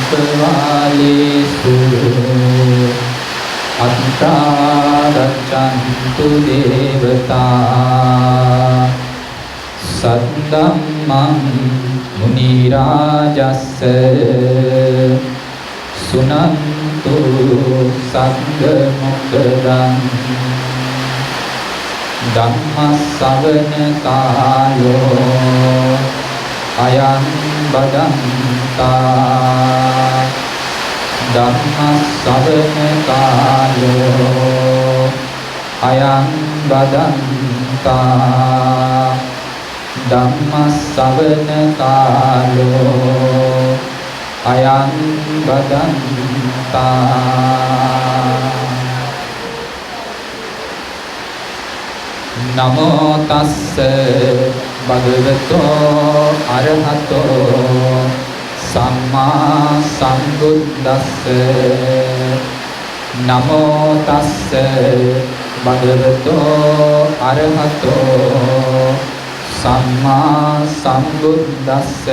චක්කවාලේසු අත්තාරච්ඡන්තු දේවතා සද්දම්මං මුනි රාජස්ස සුනන්තු සග්ග මොක්ඛදං ධම්ම ශ්‍රවණ කාලෝ අයං බදන්තා ධම්ම ශ්‍රවණ කාලෝ අයං බදන්තා ධම්ම ශ්‍රවණ කාලෝ අයං බදන්තා නමෝ තස්ස භගවතෝ අරහතෝ සම්මා සම්බුද්දස්ස නමෝ තස්ස භගවතෝ අරහතෝ සම්මා සම්බුද්දස්ස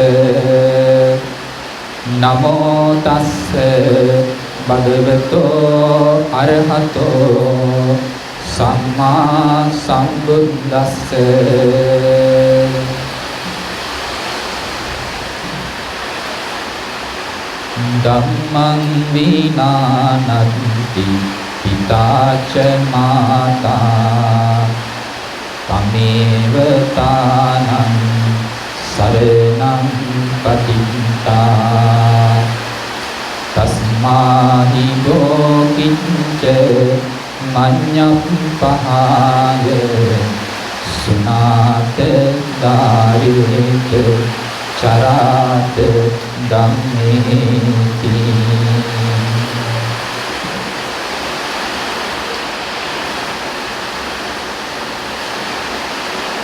නමෝ තස්ස භගවතෝ අරහතෝ සම්මා සම්බුද්දස්ස ධම්මං විනානන්ති පිතාච මාතා තමේව තානං සරණං පතිත්තා තස්මාහි ගෝකිච්ච මඤ්ඤං පහාය සුනාත දාරිත චරාත ධම්මේති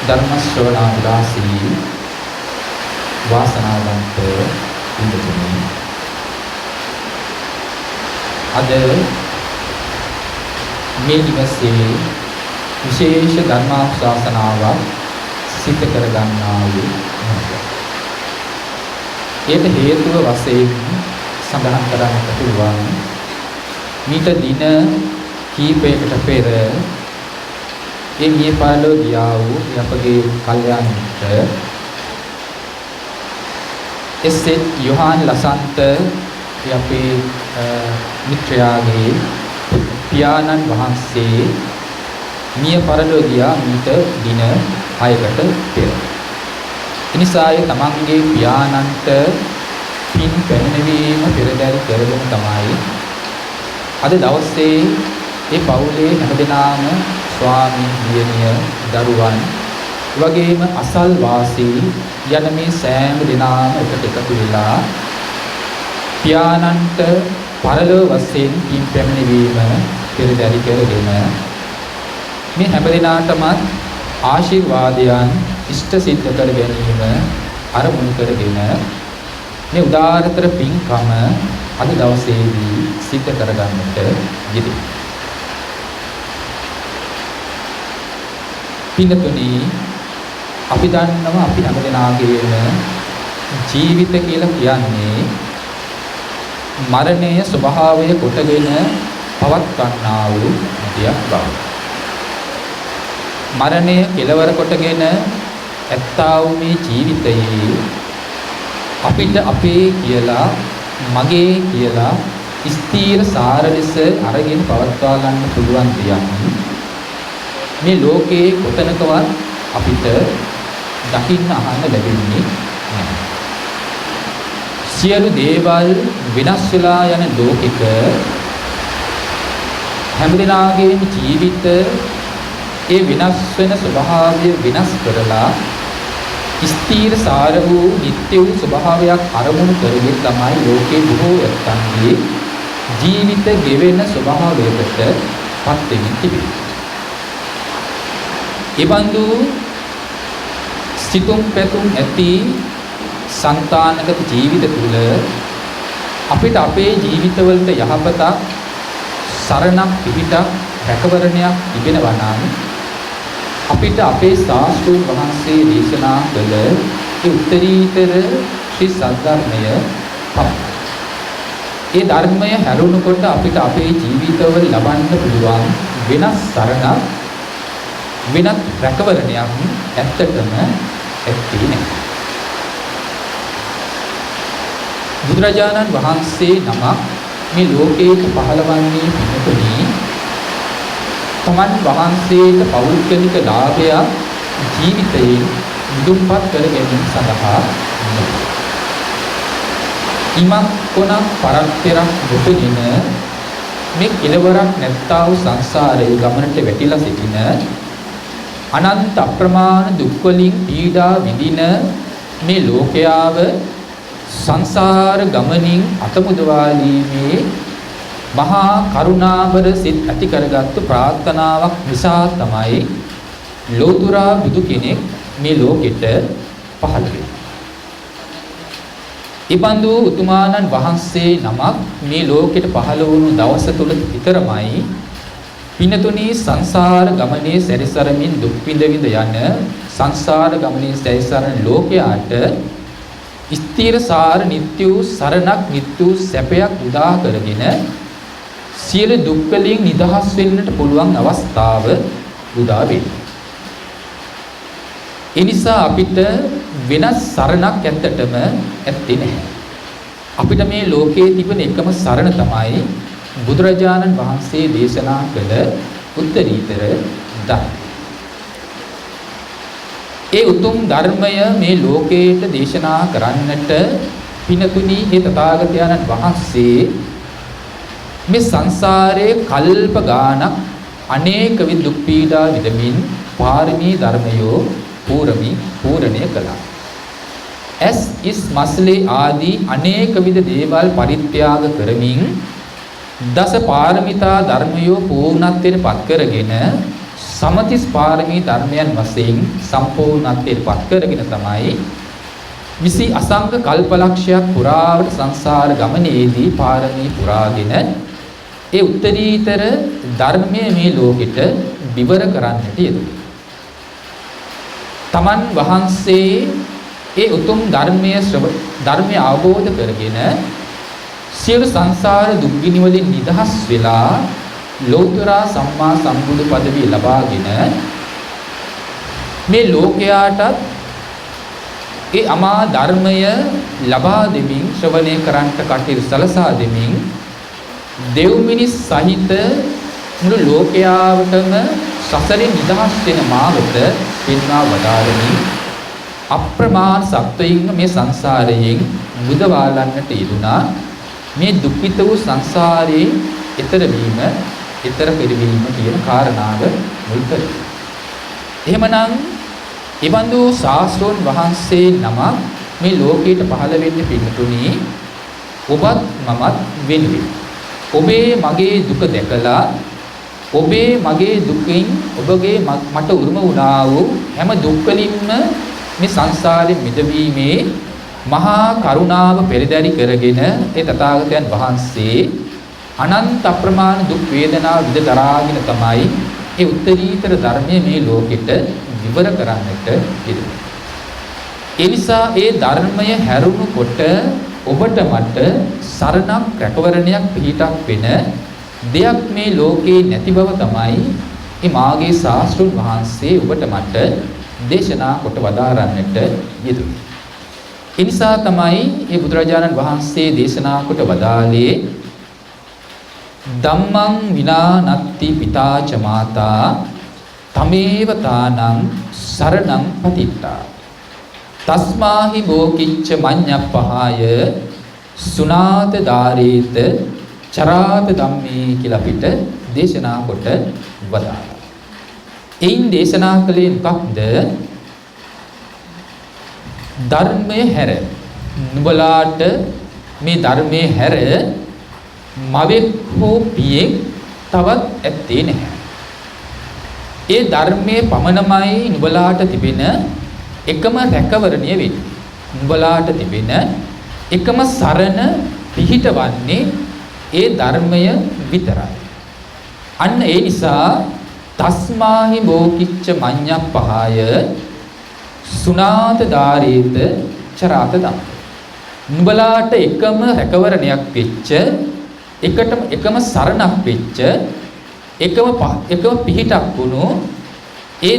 ධර්ම ශ්‍රවණාභිලාෂී වාසනාවන්ත පින්තුනි අද මේ නිවසේ විශේෂ ධර්මානුශාසනාවක් සිදු කර ගන්නා වූ ඒට හේතුව වශයෙන් සඳහන් කරන්නට පුළුවන් මීට දින කීපයකට පෙර ඒ මිය පරලෝ ගියා වූ අපගේ කල්යාණ මිත්‍ර එස්.එච්. යොහාන් ලසන්ත අපේ මිත්‍රයාගේ පියාණන් වහන්සේ මිය පරලෝ ගියා මීට දින 6කට පෙර. එනිසා ඒ තමන්ගේ පියාණන්ට පින් පැමිණවීම පෙරදරි කරගෙන තමයි අද දවසේ ඒ පවුලේ හැමදෙනාම ස්වාමී දියණිය දරුවන් වගේම අසල් වාසී යන මේ සෑම දෙනාම එකට එකතු වෙලා පියාණන්ට පරලෝ වශයෙන් පින් පැමිණවීම පෙරදරි කරගෙන මේ හැම දිනාටම ආශිර්වාදයන් ඉෂ්ට සිද්ධ කර ගැනීම අරමුණු කරගෙන මේ උදාාරතර පින්කම අද දවසේදී සිද්ධ කරගන්නට යෙදේ. පින්තුනි අපි දන්නවා අපි හැම දෙනාගේම ජීවිත කියලා කියන්නේ මරණය ස්වභාවය කොටගෙන පවත්වන්නා වූ දෙයක් බව. මරණය කෙලවර කොටගෙන ඇත්තා වූ මේ ජීවිතයේ අපිට අපේ කියලා මගේ කියලා ස්ථීර සාර ලෙස අරගෙන පවත්වා ගන්න පුළුවන් දෙයක් මේ ලෝකේ කොතනකවත් අපිට දකින්න අහන්න ලැබෙන්නේ නැහැ. සියලු දේවල් විනාශ වෙලා යන ලෝකෙක හැමදෙනාගේම ජීවිත ඒ විනාශ වෙන ස්වභාවය විනාශ කරලා ස්ථීර සාර වූ නිත්‍ය වූ ස්වභාවයක් අරමුණු කරගෙන තමයි ලෝකේ බොහෝ ඇත්තන්ගේ ජීවිත ගෙවෙන ස්වභාවයකට පත් වෙමින් තිබෙන්නේ. ඊබඳු සිතුම් පැතුම් ඇති සංතානගත ජීවිත තුළ අපිට අපේ ජීවිතවලට යහපතක් සරණක් පිහිටක් රැකවරණයක් තිබෙනවා නම් අපිට අපේ ශාස්ත්‍රූන් වහන්සේ දේශනා කළ ඒ උත්තරීතර ශ්‍රී සද්ධර්මය ඒ ධර්මය හැරුණකොට අපිට අපේ ජීවිතවල ලබන්න පුළුවන් වෙනස් සරණක් වෙනත් රැකවරණයක් ඇත්තටම ඇත්තේ නැහැ. බුදුරජාණන් වහන්සේ නමක් මේ ලෝකයට පහළවන්නේ පිටුපිටි තමන් වහන්සේට පෞද්ගලික ලාභයක් ජීවිතයේ මුදුන්පත් කර ගැනීම සඳහා ඉමක් කොනක් පරක්තරක් දුකින මේ කෙලවරක් නැත්තා වූ සංසාරයේ ගමනට වැටිලා සිටින අනන්ත අප්‍රමාණ දුක් වලින් පීඩා විඳින මේ ලෝකයාව සංසාර ගමනින් අතමුදවාලීමේ මහා කරුණාබර සිත් ඇති කරගත්තු ප්‍රාර්ථනාවක් නිසා තමයි ලෝතුරා බුදු කෙනෙක් මේ ලෝකෙට පහළ වෙන්නේ. ඉබඳු උතුමාණන් වහන්සේ නමක් මේ ලෝකෙට පහළ වුණු දවස තුල විතරමයි පිනතුණී සංසාර ගමනේ සැරිසරමින් දුක් විඳ විඳ යන සංසාර ගමනේ සැරිසරන ලෝකයාට ස්ථීරසාර නිත්‍ය වූ සරණක් නිත්‍ය වූ සැපයක් උදා කරගෙන සියලු දුක් වලින් නිදහස් වෙන්නට පුළුවන් අවස්ථාව උදා වෙනවා. ඒ නිසා අපිට වෙනස් සරණක් ඇත්තටම ඇත්තේ නැහැ. අපිට මේ ලෝකයේ තිබෙන එකම සරණ තමයි බුදුරජාණන් වහන්සේ දේශනා කළ උත්තරීතර ධර්මය. ඒ උතුම් ධර්මය මේ ලෝකයට දේශනා කරන්නට පිනතුණි මේ තථාගතයන්න් වහන්සේ මේ සංසාරයේ කල්ප ගානක් අනේක විද දුක් පීඩා විඳමින් පාරමී ධර්මයෝ පූර්ණය කළා. ඉස් මස්ලේ ආදී අනේක විද දේවල් පරිත්‍යාග කරමින් දස පාරමිතා ධර්මයෝ පූර්ණත්වයට පත් කරගෙන සමතිස් පාරමී ධර්මයන් වශයෙන් සම්පූර්ණත්වයට පත් කරගෙන තමයි විසි අසංක කල්පලක්ෂයක් පුරාවට සංසාර ගමනේදී පාරමී පුරාගෙන ඒ උත්තරීතර ධර්මයේ මේ ලෝකෙට විවර කරන්නට යෙදුණා. තමන් වහන්සේ ඒ උතුම් ධර්මය අවබෝධ කරගෙන සියලු සංසාර දුක්ගිනි වලින් නිදහස් වෙලා ලෞතර සම්මා සම්බුදු පදවිය ලබාගෙන මේ ලෝකයාටත් ඒ අමා ධර්මය ලබා දෙමින් ශ්‍රවණය කරන්ට කටයුතු සලසා දෙමින් දෙව් මිනිස් සහිත මුළු ලෝකයාවටම සසරින් නිදහස් වෙන මාවත පෙන්වා වදාළමින් අප්‍රමාණ සත්වයින් මේ සංසාරයෙන් මුදවාලන්නට යෙදුනා. මේ දුක්ඛිත වූ සංසාරේ ඈතර වීම, ඈතර පරිවීම කියන කාරණාව මුල් කරගෙන. එහෙමනම් ඊබඳු ශාස්ත්‍රෝන් වහන්සේ නමක් මේ ලෝකයට පහළ වෙන්න පිටුතුණි ඔබත් මමත් වෙනුවෙන්. ඔබේ මගේ දුක දැකලා ඔබේ මගේ දුකින් ඔබගේ මට උරුම වුණා වූ හැම දුක් වලින්ම මේ සංසාරේ මිදවීමේ මහා කරුණාව පෙරදරි කරගෙන ඒ තථාගතයන් වහන්සේ අනන්ත අප්‍රමාණ දුක් වේදනා විඳ දරාගෙන තමයි ඒ උත්තරීතර ධර්මයේ මේ ලෝකෙට විවර කරන්නට යෙදුනේ. ඒ නිසා ඒ ධර්මය හැරුණු කොට ඔබට මට සරණක් රැකවරණයක් පිහිටක් වෙන දෙයක් මේ ලෝකේ නැති බව තමයි මේ මාගේ ශාස්ත්‍රුන් වහන්සේ ඔබට මට දේශනා කොට වදාරන්නට යෙදුනේ. ඒ නිසා තමයි මේ බුදුරජාණන් වහන්සේ දේශනා කොට වදාළේ ධම්මං විනා නත්ති පිතා ච මාතා තමේව තානං සරණං පතිත්තා තස්මාහි බෝකිච්ච මඤ්ඤප්පහාය සුනාත දාරේත චරාත ධම්මේ කියලා පිට දේශනා කොට වදාළා. එයින් දේශනා කළේ මොකක්ද? ධර්මයේ හැර නුඹලාට මේ ධර්මයේ හැර මවෙක් හෝ පියෙක් තවත් ඇත්තේ නැහැ. ඒ ධර්මයේ පමණමයි නුඹලාට තිබෙන එකම රැකවරණය වෙන්නේ. නුඹලාට තිබෙන එකම සරණ පිහිටවන්නේ ඒ ධර්මය විතරයි. අන්න ඒ නිසා තස්මාහි බෝකිච්ච මඤ්ඤප්පහාය සුනාත දාරේත චරාත ධම්ම. නුඹලාට එකම රැකවරණයක් වෙච්ච එකම සරණක් වෙච්ච එකම පිහිටක් වුණු ඒ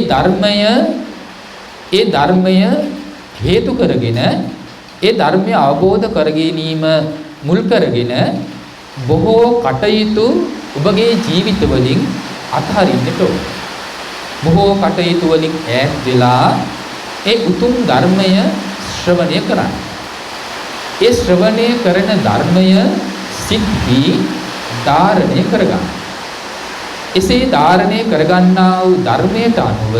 ධර්මය හේතු කරගෙන ඒ ධර්මය අවබෝධ කර ගැනීම මුල් කරගෙන බොහෝ කටයුතු ඔබගේ ජීවිත වලින් අත්හරින්නට ඕන. බොහෝ කටයුතු වලින් ඈත් වෙලා ඒ උතුම් ධර්මය ශ්‍රවණය කරන්න. ඒ ශ්‍රවණය කරන ධර්මය සිද්ධි ධාරණය කරගන්න. එසේ ධාරණය කරගන්නා වූ ධර්මයට අනුව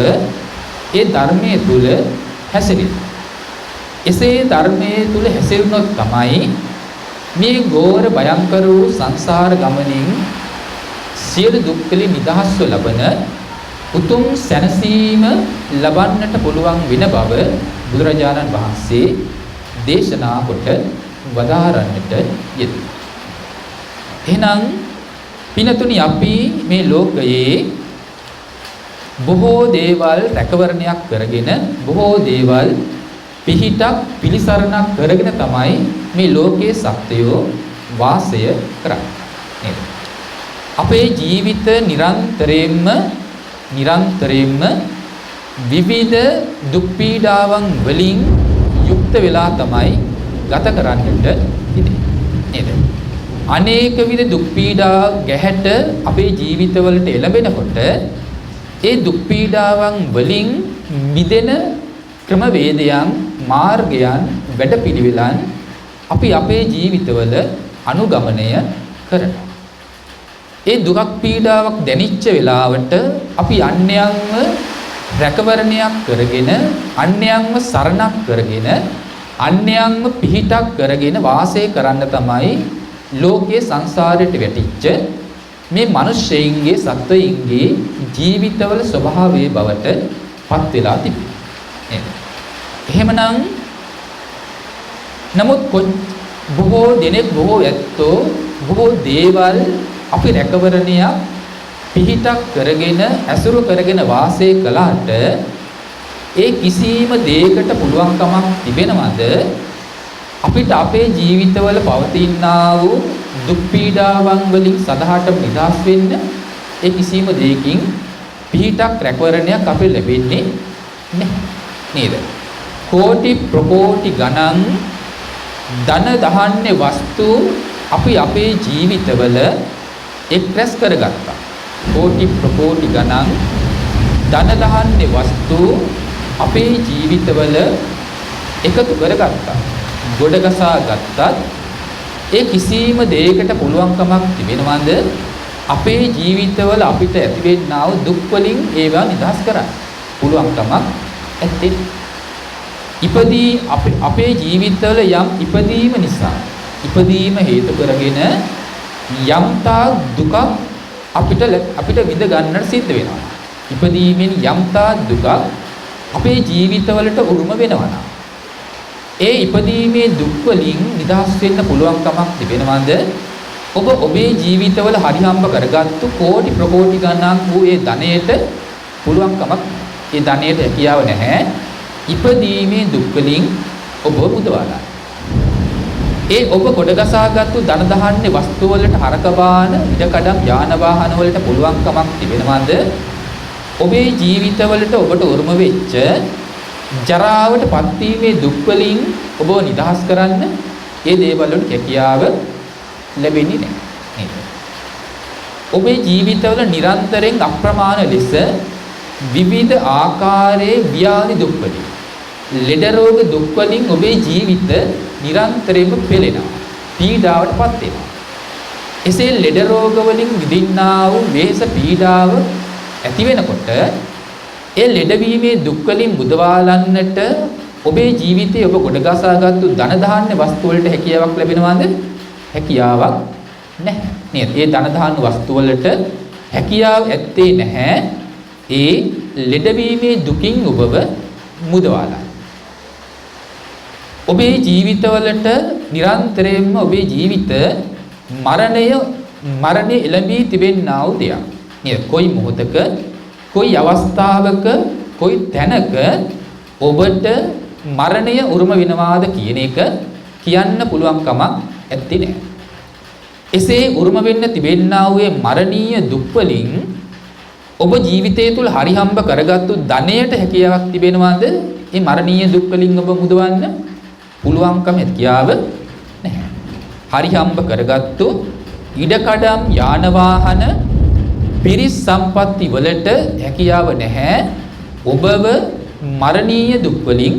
ඒ ධර්මයේ තුල හැසිරෙන්න. එසේ ධර්මයේ තුල හැසිරුණොත් තමයි මේ ගෝර භයංකර වූ සංසාර ගමනින් සියලු දුක් වලින් නිදහස්ව ලබන උතුම් සැනසීම ලබන්නට පුළුවන් වෙන බව බුදුරජාණන් වහන්සේ දේශනා කොට වදාරන්නට යෙදුණා. එහෙනම් පිනතුනි අපි මේ ලෝකයේ බොහෝ දේවල් රැකවරණයක් කරගෙන බොහෝ දේවල් පිහිටක් පිළිසරණක් කරගෙන තමයි මේ ලෝකයේ සත්‍යය වාසය කරන්නේ නේද? අපේ ජීවිත නිරන්තරයෙන්ම විවිධ දුක් පීඩාවන් වලින් යුක්ත වෙලා තමයි ගත කරන්නට ඉන්නේ නේද? අනේක විද දුක් පීඩා ගැහැට අපේ ජීවිතවලට එළඹෙනකොට ඒ දුක් පීඩාවන් වලින් මිදෙන ක්‍රමවේදයන් මාර්ගයන් වැඩපිළිවෙලන් අපි අපේ ජීවිතවල අනුගමනය කරනවා. ඒ දුක් පීඩාවක් දැනිච්ච වෙලාවට අපි අන්‍යයන්ව රැකවරණයක් කරගෙන අන්‍යයන්ව සරණක් කරගෙන අන්‍යයන්ව පිහිටක් කරගෙන වාසය කරන්න තමයි ලෝකයේ සංසාරයට වැටිච්ච මේ මිනිස්සෙයින්ගේ සත්වයින්ගේ ජීවිතවල ස්වභාවයේ බවට පත් වෙලා තිබෙනවා. එහෙමනම් නමුත් බොහෝ දෙනෙක් බොහෝ ඇත්තෝ බොහෝ දේවල් අපි රැකවරණයක් පිහිටක් කරගෙන ඇසුරු කරගෙන වාසය කළාට ඒ කිසිම දෙයකට පුළුවන්කමක් තිබෙනවද අපිට අපේ ජීවිතවල පවතිනා වූ දුක් පීඩාවන් වලින් සදාටම නිදහස් වෙන්න ඒ කිසිම දෙයකින් පිහිටක් රැකවරණයක් අපිට ලැබෙන්නේ නැහැ නේද? කෝටි ප්‍රකෝටි ගණන් ධන දහන්නේ වස්තු අපි අපේ ජීවිතවල එක්රැස් කරගත්තා. කෝටි ප්‍රකෝටි ගණන් ධන දහන්නේ වස්තු අපේ ජීවිතවල එකතු කරගත්තා. ගොඩගසා ගත්තත් ඒ කිසිම දෙයකට පුළුවන්කමක් තිබෙනවද අපේ ජීවිතවල අපිට ඇතිවෙන්නා වූ දුක් වලින් ඒවා නිදහස් කරන්න පුළුවන්කමක් ඇත්තේ. ඉපදී අපේ ජීවිතවල යම් ඉපදීම නිසා ඉපදීම හේතු කරගෙන යම්තා දුක අපිට විඳ ගන්නට සිද්ධ වෙනවා. ඉපදීමෙන් යම්තා දුක අපේ ජීවිතවලට උරුම වෙනවා. ඒ ඉපදීමේ දුක් වලින් නිදහස් වෙන්න පුළුවන් කමක් තිබෙනවද? ඔබ ඔබේ ජීවිතවල හරි හම්බ කරගත්තු කෝටි ප්‍රකෝටි ගණන් වූ ඒ ධනයට පුළුවන් කමක් ඒ ධනයට හැකියාව නැහැ. ඉපදීමේ දුක් වලින් ඔබ මුදවලා. ඒ ඔබ කොටගසාගත්තු ධන දහන්නේ වස්තු වලට හරකබාන ඉඩකඩම් යාන වාහන වලට පුළුවන් කමක් තිබෙනවද? ඔබේ ජීවිතවලට ඔබට උරුම වෙච්ච ජරාවට පත්වීමේ දුක් වලින් ඔබ නිදහස් කරන්න ඒ දේවල් වලට හැකියාව ලැබෙන්නේ නැහැ නේද? ඔබේ ජීවිතවල නිරන්තරයෙන් අප්‍රමාණ ලෙස විවිධ ආකාරයේ ව්‍යාධි දුක් වලින් ලෙඩ රෝග දුක් වලින් ඔබේ ජීවිත නිරන්තරයෙන්ම පෙළෙනවා. පීඩාවටපත් වෙනවා. එසේ ලෙඩ රෝග වලින් විඳින්නා වූ වේස පීඩාව ඇති වෙනකොට ඒ ලෙඩවීමේ දුක් වලින් මුදවාලන්නට ඔබේ ජීවිතයේ ඔබ ගොඩගසාගත්තු ධන දාන්න වස්තු වලට හැකියාවක් ලැබෙනවද? හැකියාවක් නැහැ. නේද? ඒ ධන දාන්න වස්තු වලට හැකියාව ඇත්තේ නැහැ. ඒ ලෙඩවීමේ දුකින් ඔබව මුදවාලා. ඔබේ ජීවිතවලට නිරන්තරයෙන්ම ඔබේ ජීවිත මරණය එළඹී තිබෙනා වූ දෙයක්. නේද? කොයි මොහොතක කොයි අවස්ථාවක කොයි තැනක ඔබට මරණය උරුම වෙනවාද කියන එක කියන්න පුළුවන් කමක් ඇත්තේ නැහැ. එසේ උරුම වෙන්න තිබෙන්නා වූ මරණීය දුක් වලින් ඔබ ජීවිතය තුළ හරිහම්බ කරගත්තු ධනයට හැකියාවක් තිබෙනවද? මේ මරණීය දුක් වලින් ඔබ මුදවන්න පුළුවන්කම හැකියාව නැහැ. හරිහම්බ කරගත්තු ඉඩකඩම් යාන වාහන පිරිස් සම්පatti වලට හැකියාව නැහැ. ඔබව මරණීය දුක් වලින්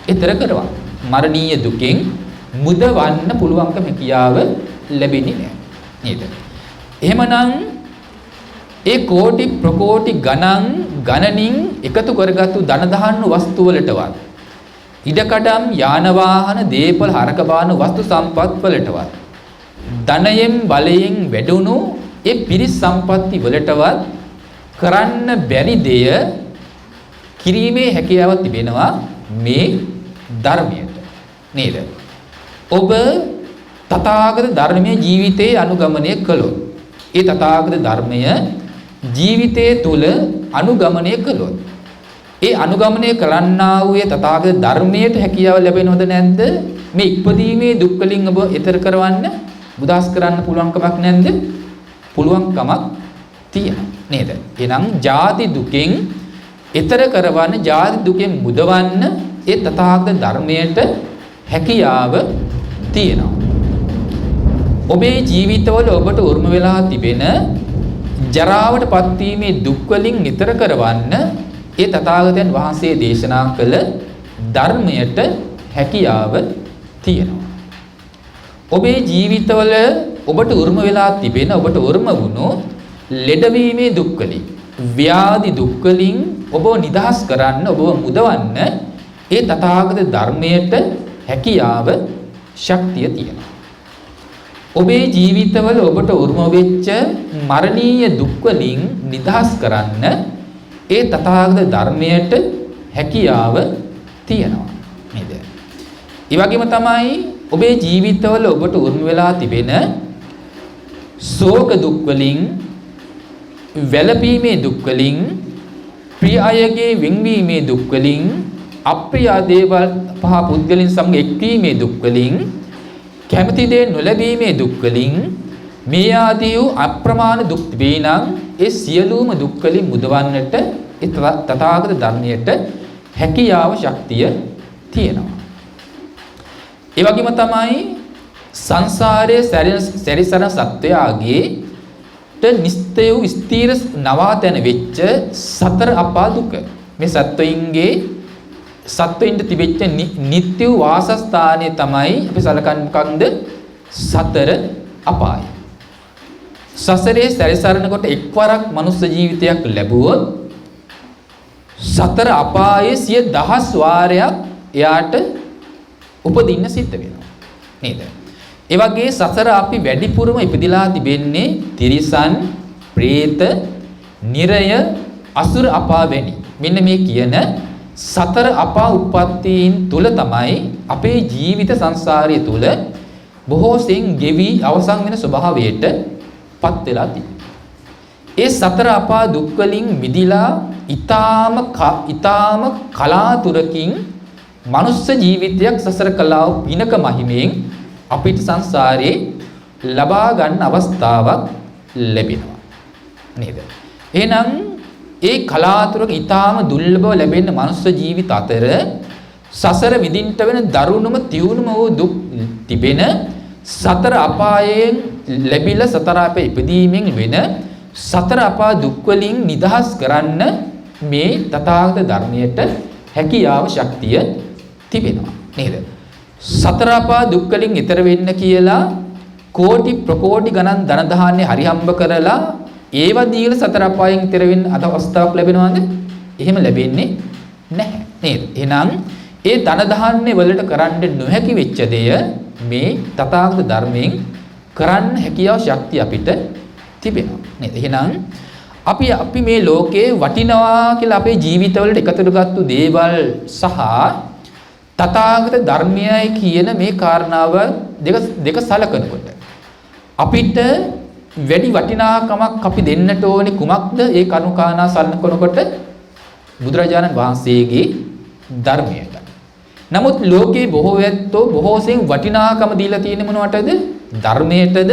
ඈතර කරවන්න. මරණීය දුකෙන් මුදවන්න පුළුවන්කම හැකියාව ලැබෙන්නේ නැහැ. නේද? එහෙමනම් ඒ කෝටි ප්‍රකෝටි ගණනින් එකතු කරගත්තු ධන දහන්න වස්තු වලටවත් ඉඩකඩම් යාන වාහන දීපල හරක බාන වස්තු සම්පත් වලටවත් ධනයෙන් බලයෙන් වැඩුණු ඒ පිරිස් සම්පatti වලටවත් කරන්න බැරි දෙය කිරීමේ හැකියාව තිබෙනවා මේ ධර්මයට. නේද? ඔබ තථාගත ධර්මයේ ජීවිතයේ අනුගමනය කළොත් ඒ තථාගත ධර්මය ජීවිතයේ තුල අනුගමනය කළොත් ඒ අනුගමනය කරන්නා වූ තථාගත ධර්මයට හැකියාව ලැබෙනවද නැද්ද? මේ ඉපදීමේ දුක් වලින් ඔබ ඈතර කරවන්න බුදාස් කරන්න පුළුවන් කමක් නැද්ද? පුළුවන් කමක් තියෙනවා නේද? එහෙනම් ජාති දුකෙන් ඈතර කරවන්න, ජාති දුකෙන් මුදවන්න ඒ තථාගත ධර්මයට හැකියාව තියෙනවා. ඔබේ ජීවිතවල ඔබට උරුම වෙලා තිබෙන ජරාවට පත්වීමේ දුක් වලින් ඈතර කරවන්න ඒ තථාගතයන් වහන්සේ දේශනා කළ ධර්මයට හැකියාව තියෙනවා. ඔබේ ජීවිතවල ඔබට උරුම වෙලා තිබෙන, ඔබට උරුම වුණු ලෙඩවීමේ දුක් වලින්, ව්‍යාධි දුක් වලින් ඔබ නිදහස් කරන්න, ඔබව මුදවන්න ඒ තථාගත ධර්මයට හැකියාව, ශක්තිය තියෙනවා. ඔබේ ජීවිතවල ඔබට උරුම වෙච්ච මරණීය දුක් වලින් නිදහස් කරන්න ඒ තථාගත ධර්මයට හැකියාව තියෙනවා නේද? ඒ වගේම තමයි ඔබේ ජීවිතවල ඔබට උරුම වෙලා තිබෙන ශෝක දුක් වලින්, වැළපීමේ දුක් වලින්, ප්‍රිය අයගේ වෙන්වීමේ දුක් වලින්, අප්‍රිය දේවල් පහ පුද්ගලින් සමග එක්වීමේ දුක් වලින්, කැමති දේ නොලැබීමේ දුක් වලින්, මේ ආදී වූ අප්‍රමාණ දුක් වේ නම් ඒ සියලුම දුක් වලින් මුදවන්නට ඒ තථාගත ධර්මයට හැකියාව, ශක්තිය තියෙනවා. ඒ වගේම තමයි සංසාරයේ සැරිසරන සත්වයාගේ නිස්තය වූ ස්ථීර නවාතැන වෙච්ච සතර අපා දුක. මේ සත්වයින්ට තිබෙච්ච නිත්‍ය වූ වාසස්ථානය තමයි අපි සලකන්නේ මොකක්ද? සතර අපාය. සසරේ සැරිසරනකොට එක්වරක් මනුස්ස ජීවිතයක් ලැබුවොත් සතර අපායේ 10000 වාරයක් එයාට උපදින්න සිද්ධ වෙනවා නේද? ඒ වගේ සසර අපි වැඩිපුරම ඉපදිලා තිබෙන්නේ තිරිසන්, പ്രേත, නිරය, අසුර අපා වැනි. මෙන්න මේ කියන සතර අපා උප්පත්තීන් තුල තමයි අපේ ජීවිත සංසාරය තුල බොහෝ සෙයින් ගෙවි අවසන් වෙන ස්වභාවයට පත් වෙලා තියෙනවා. ඒ සතර අපා දුක් වලින් මිදිලා ඊ타ම කලාතුරකින් මනුස්ස ජීවිතයක් සසර කළා වූ පිනක මහිමෙන් අපිට සංසාරේ ලබා ගන්න අවස්ථාවක් ලැබෙනවා නේද? එහෙනම් ඒ කලාතුරක ඊ타ම දුර්ලභව ලැබෙන මනුස්ස ජීවිත අතර සසර විඳින්නට වෙන දරුණුම තියුණුම වූ දුක් තිබෙන සතර අපායෙන් ලැබිලා සතර අපේ ඉපදීමෙන් වෙන සතර අපා දුක් වලින් නිදහස් කරන්න මේ තථාගත ධර්මයට හැකියාව, ශක්තිය තිබෙනවා නේද? සතර අපා දුක් වලින් ඈතර වෙන්න කියලා කෝටි ප්‍රකෝටි ගණන් ධන දහන්නේ හරිහම්බ කරලා ඒව දීලා සතර අපායෙන් ඈතර වෙන්න අවස්ථාවක් ලැබෙනවද? එහෙම ලැබෙන්නේ නැහැ නේද? එහෙනම් ඒ ධන දහන්නේ වලට කරන්න නොහැකි වෙච්ච දෙය මේ තථාගත ධර්මයෙන් කරන්න හැකියාව, ශක්තිය අපිට තිබෙනවා නේද? එහෙනම් අපි මේ ලෝකේ වටිනවා කියලා අපේ ජීවිතවලට එකතු කරගත්තු දේවල් සහ තථාගත ධර්මයයි කියන මේ කාරණාව දෙක සලකනකොට අපිට වැඩි වටිනාකමක් අපි දෙන්නට ඕනේ කුමක්ද? ඒ කරුණාකාරණා සලකනකොට බුදුරජාණන් වහන්සේගේ ධර්මයට. නමුත් ලෝකේ බොහෝ ඇත්තෝ බොහෝසෙන් වටිනාකම දීලා තියෙන්නේ මොනවටද? ධර්මයටද?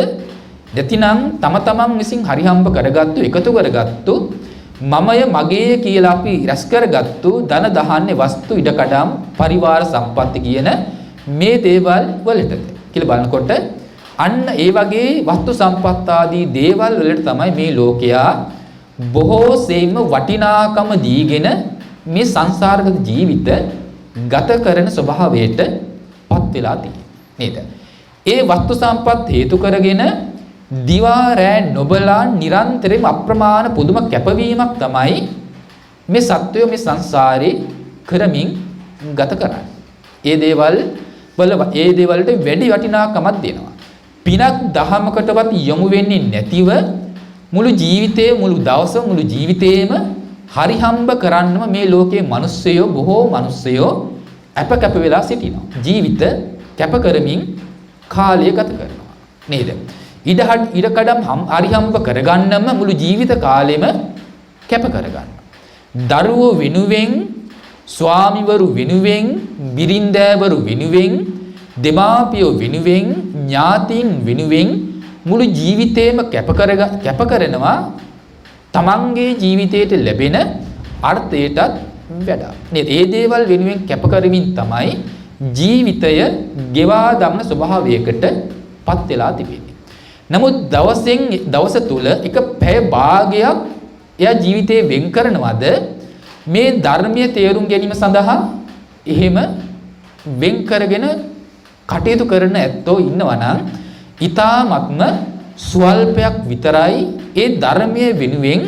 නැතිනම් තම තමන් විසින් හරිහම්බ කරගත්තු එකතු කරගත්තු මමය මගේ කියලා අපි රැස් කරගත්තු ධන දහන්නේ වස්තු ඉඩකඩම් පරිවාර සම්පatti කියන මේ දේවල් වලටද කියලා බලනකොට අන්න ඒ වගේ වස්තු සම්පත් ආදී දේවල් වලට තමයි මේ ලෝකයා බොහෝසෙයින්ම වටිනාකම දීගෙන මේ සංසාරගත ජීවිත ගත කරන ස්වභාවයට පත් වෙලා තියෙන්නේ නේද? ඒ වස්තු සම්පත් හේතු කරගෙන දිවා රැ නොබලා නිරන්තරයෙන් අප්‍රමාණ පුදුම කැපවීමක් තමයි මේ සත්වය මේ සංසාරේ කරමින් ගත කරන්නේ. ඒ දේවල් වලට වැඩි වටිනාකමක් දෙනවා. පිනක් දහමකටවත් යොමු වෙන්නේ නැතිව මුළු ජීවිතේ මුළු දවස මුළු ජීවිතේම හරිහම්බ කරන්නම මේ ලෝකයේ මිනිස්සයෝ බොහෝ මිනිස්සයෝ අප වෙලා සිටිනවා. ජීවිත කැප කරමින් කාලය ගත කරනවා. නේද? ඉඩකඩම් හරිහම්බ කරගන්නම මුළු ජීවිත කාලෙම කැප කරගන්නවා. දරුවෝ වෙනුවෙන්, ස්වාමිවරු වෙනුවෙන්, බිරින්දෑවරු වෙනුවෙන්, දෙමාපියෝ වෙනුවෙන්, ඥාතීන් වෙනුවෙන් මුළු ජීවිතේම කැප කරනවා තමන්ගේ ජීවිතයට ලැබෙන අර්ථයටත් වඩා. නේද? මේ දේවල් වෙනුවෙන් කැප කරමින් තමයි ජීවිතය ගෙවා දමන ස්වභාවයකට පත් වෙලා තිබෙන්නේ. නමුත් දවස තුල එක පැය භාගයක් එයා ජීවිතේ වෙන් කරනවද මේ ධර්මයේ තේරුම් ගැනීම සඳහා? එහෙම වෙන් කරගෙන කටයුතු කරන ඇත්තෝ ඉන්නවා නම් ඊ타ත්ම ස්වල්පයක් විතරයි ඒ ධර්මයේ වෙනුවෙන්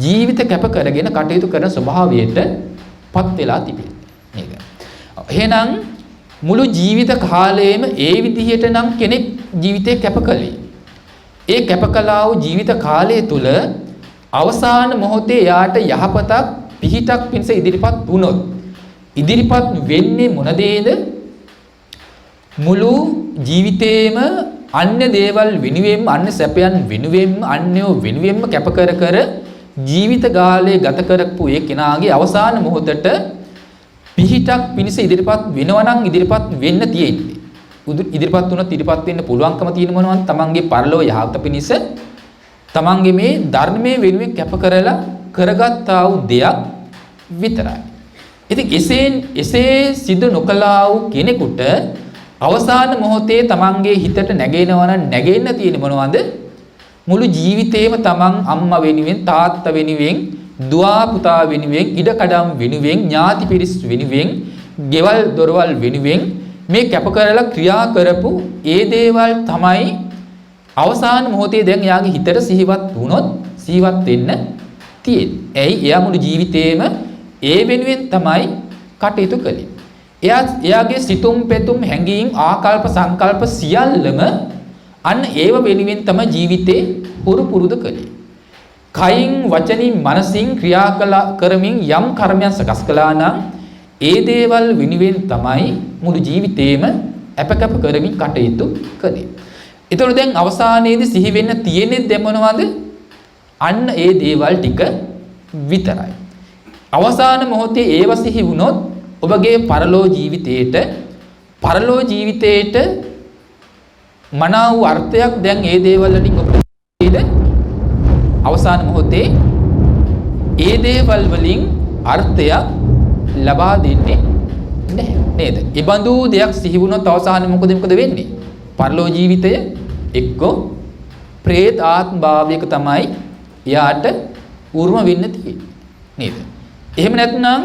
ජීවිත කැප කරගෙන කටයුතු කරන ස්වභාවයට පත් වෙලා තිබෙන්නේ නේද? එහෙනම් මුළු ජීවිත කාලයේම ඒ විදිහට නම් කෙනෙක් ජීවිතේ කැප කළේ. ඒ කැපකලා වූ ජීවිත කාලය තුල අවසාන මොහොතේ යාට යහපතක් පිහිටක් පිණිස ඉදිරිපත් වුණොත් ඉදිරිපත් වෙන්නේ මොන දේද? මුළු ජීවිතේම අන්‍ය දේවල් වෙනුවෙන්ම අන්‍ය සැපයන් වෙනුවෙන්ම අන්‍යෝ වෙනුවෙන්ම කැප කර ජීවිත කාලය ගත කරපු ඒ කෙනාගේ අවසාන මොහොතට පිහිටක් පිණිස ඉදිරිපත් වෙනවා නම් ඉදිරිපත් වෙන්න තියෙන්නේ. ඉදිරිපත් වුණොත් ඉදිරිපත් වෙන්න පුළුවන්කම තියෙන මොනවද? තමන්ගේ පරලෝ යහපත පිණිස තමන්ගේ මේ ධර්මයේ වෙනුවෙන් කැප කරලා කරගත්තා වූ දෙයක් විතරයි. ඉතින් එසේ සිදු නොකළා වූ කෙනෙකුට අවසාන මොහොතේ තමන්ගේ හිතට නැගෙනවා නම් නැගෙන්න තියෙන මොනවද? මුළු ජීවිතේම තමන් අම්මා වෙනුවෙන්, තාත්තා වෙනුවෙන්, දුව පුතා වෙනුවෙන්, ඉඩකඩම් වෙනුවෙන්, ඥාති පිරිස් වෙනුවෙන්, ගෙවල් දොරවල් වෙනුවෙන් මේ කැප කරලා ක්‍රියා කරපු ඒ දේවල් තමයි අවසාන මොහොතේ දැන් එයාගේ හිතට සිහිවත් වුණොත් සිහිවත් වෙන්න තියෙන්නේ. ඇයි? එයා මුළු ජීවිතේම ඒ වෙනුවෙන් තමයි කටයුතු කළේ. එයාගේ සිතුම් පෙතුම් හැඟීම් ආකල්ප සංකල්ප සියල්ලම අන්න ඒව වෙනුවෙන් තමයි ජීවිතේ පුරුදු කළේ. කයින් වචනින් මනසින් ක්‍රියා කරමින් යම් කර්මයන් සකස් කළා නම් ඒ දේවල් වෙනුවෙන් තමයි මුළු ජීවිතේම අපකප කරමින් කටයුතු කළේ. ඒතකොට දැන් අවසානයේදී සිහි වෙන්න තියෙන්නේ දැන් මොනවද? අන්න ඒ දේවල් ටික විතරයි. අවසාන මොහොතේ ඒව සිහි වුණොත් ඔබගේ පරලෝ ජීවිතේට මනාව අර්ථයක් දැන් ඒ දේවල් වලින් ඔබට අවසාන මොහොතේ ඒ දේවල් වලින් අර්ථයක් ලබා දෙන්නේ නැහැ නේද? ඒ බඳු දෙයක් සිහි වුණොත් අවසානයේ මොකද වෙන්නේ? පරලෝ ජීවිතය එක්කෝ പ്രേත ආත්ම භාවයක තමයි එයාට උරුම වෙන්න තියෙන්නේ නේද? එහෙම නැත්නම්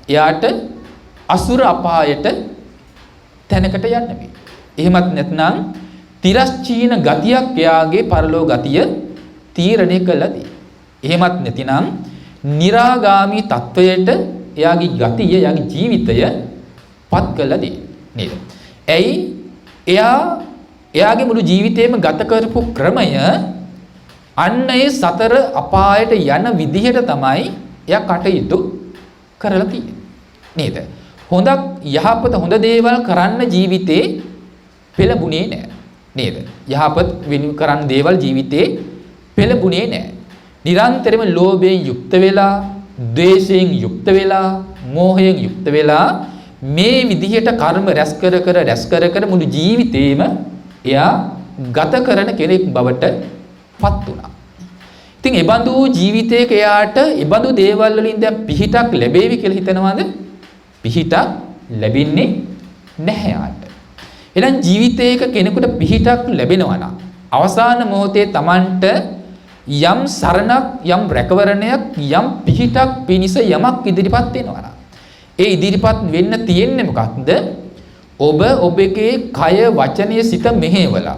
එයාට අසුර අපායට තැනකට යන්න වෙයි. එහෙමත් නැත්නම් තිරස්චීන ගතියක් එයාගේ පරලෝ ගතිය තීරණය කළාදී. එහෙමත් නැතිනම් निराගාමී තත්වයට එයාගේ ගතිය එයාගේ ජීවිතය පත් කළාදී නේද? ඇයි? එයාගේ මුළු ජීවිතේම ගත කරපු ක්‍රමය අන්න ඒ සතර අපායට යන විදිහට තමයි එයා කටයුතු කරලා තියෙන්නේ නේද? හොඳක් යහපත හොඳ දේවල් කරන්න ජීවිතේ පෙළඹුණේ නැහැ නේද? යහපත් වෙනු කරන්න දේවල් ජීවිතේ පෙළඹුණේ නැහැ. නිරන්තරයෙන්ම ලෝභයෙන් යුක්ත වෙලා, ද්වේෂයෙන් යුක්ත වෙලා, මෝහයෙන් යුක්ත වෙලා මේ විදිහට කර්ම රැස් කර කර මුළු ජීවිතේම එයා ගත කරන කෙනෙක් බවට පත් වුණා. ඉතින් ඒ බඳු ජීවිතයක එයාට ඒ බඳු දේවල් වලින් දැන් පිහිටක් ලැබෙවි කියලා හිතනවාද? පිහිටක් ලැබෙන්නේ නැහැ යාට. එහෙනම් ජීවිතයක කෙනෙකුට පිහිටක් ලැබෙනවා නම් අවසාන මොහොතේ Tamanට යම් සරණක් යම් රැකවරණයක් යම් පිහිටක් පිනිස යමක් ඉදිරිපත් වෙනවා නම් ඒ ඉදිරිපත් වෙන්න තියෙන්නේ මොකක්ද? ඔබ ඔබගේ කය වචනය සිත මෙහෙवला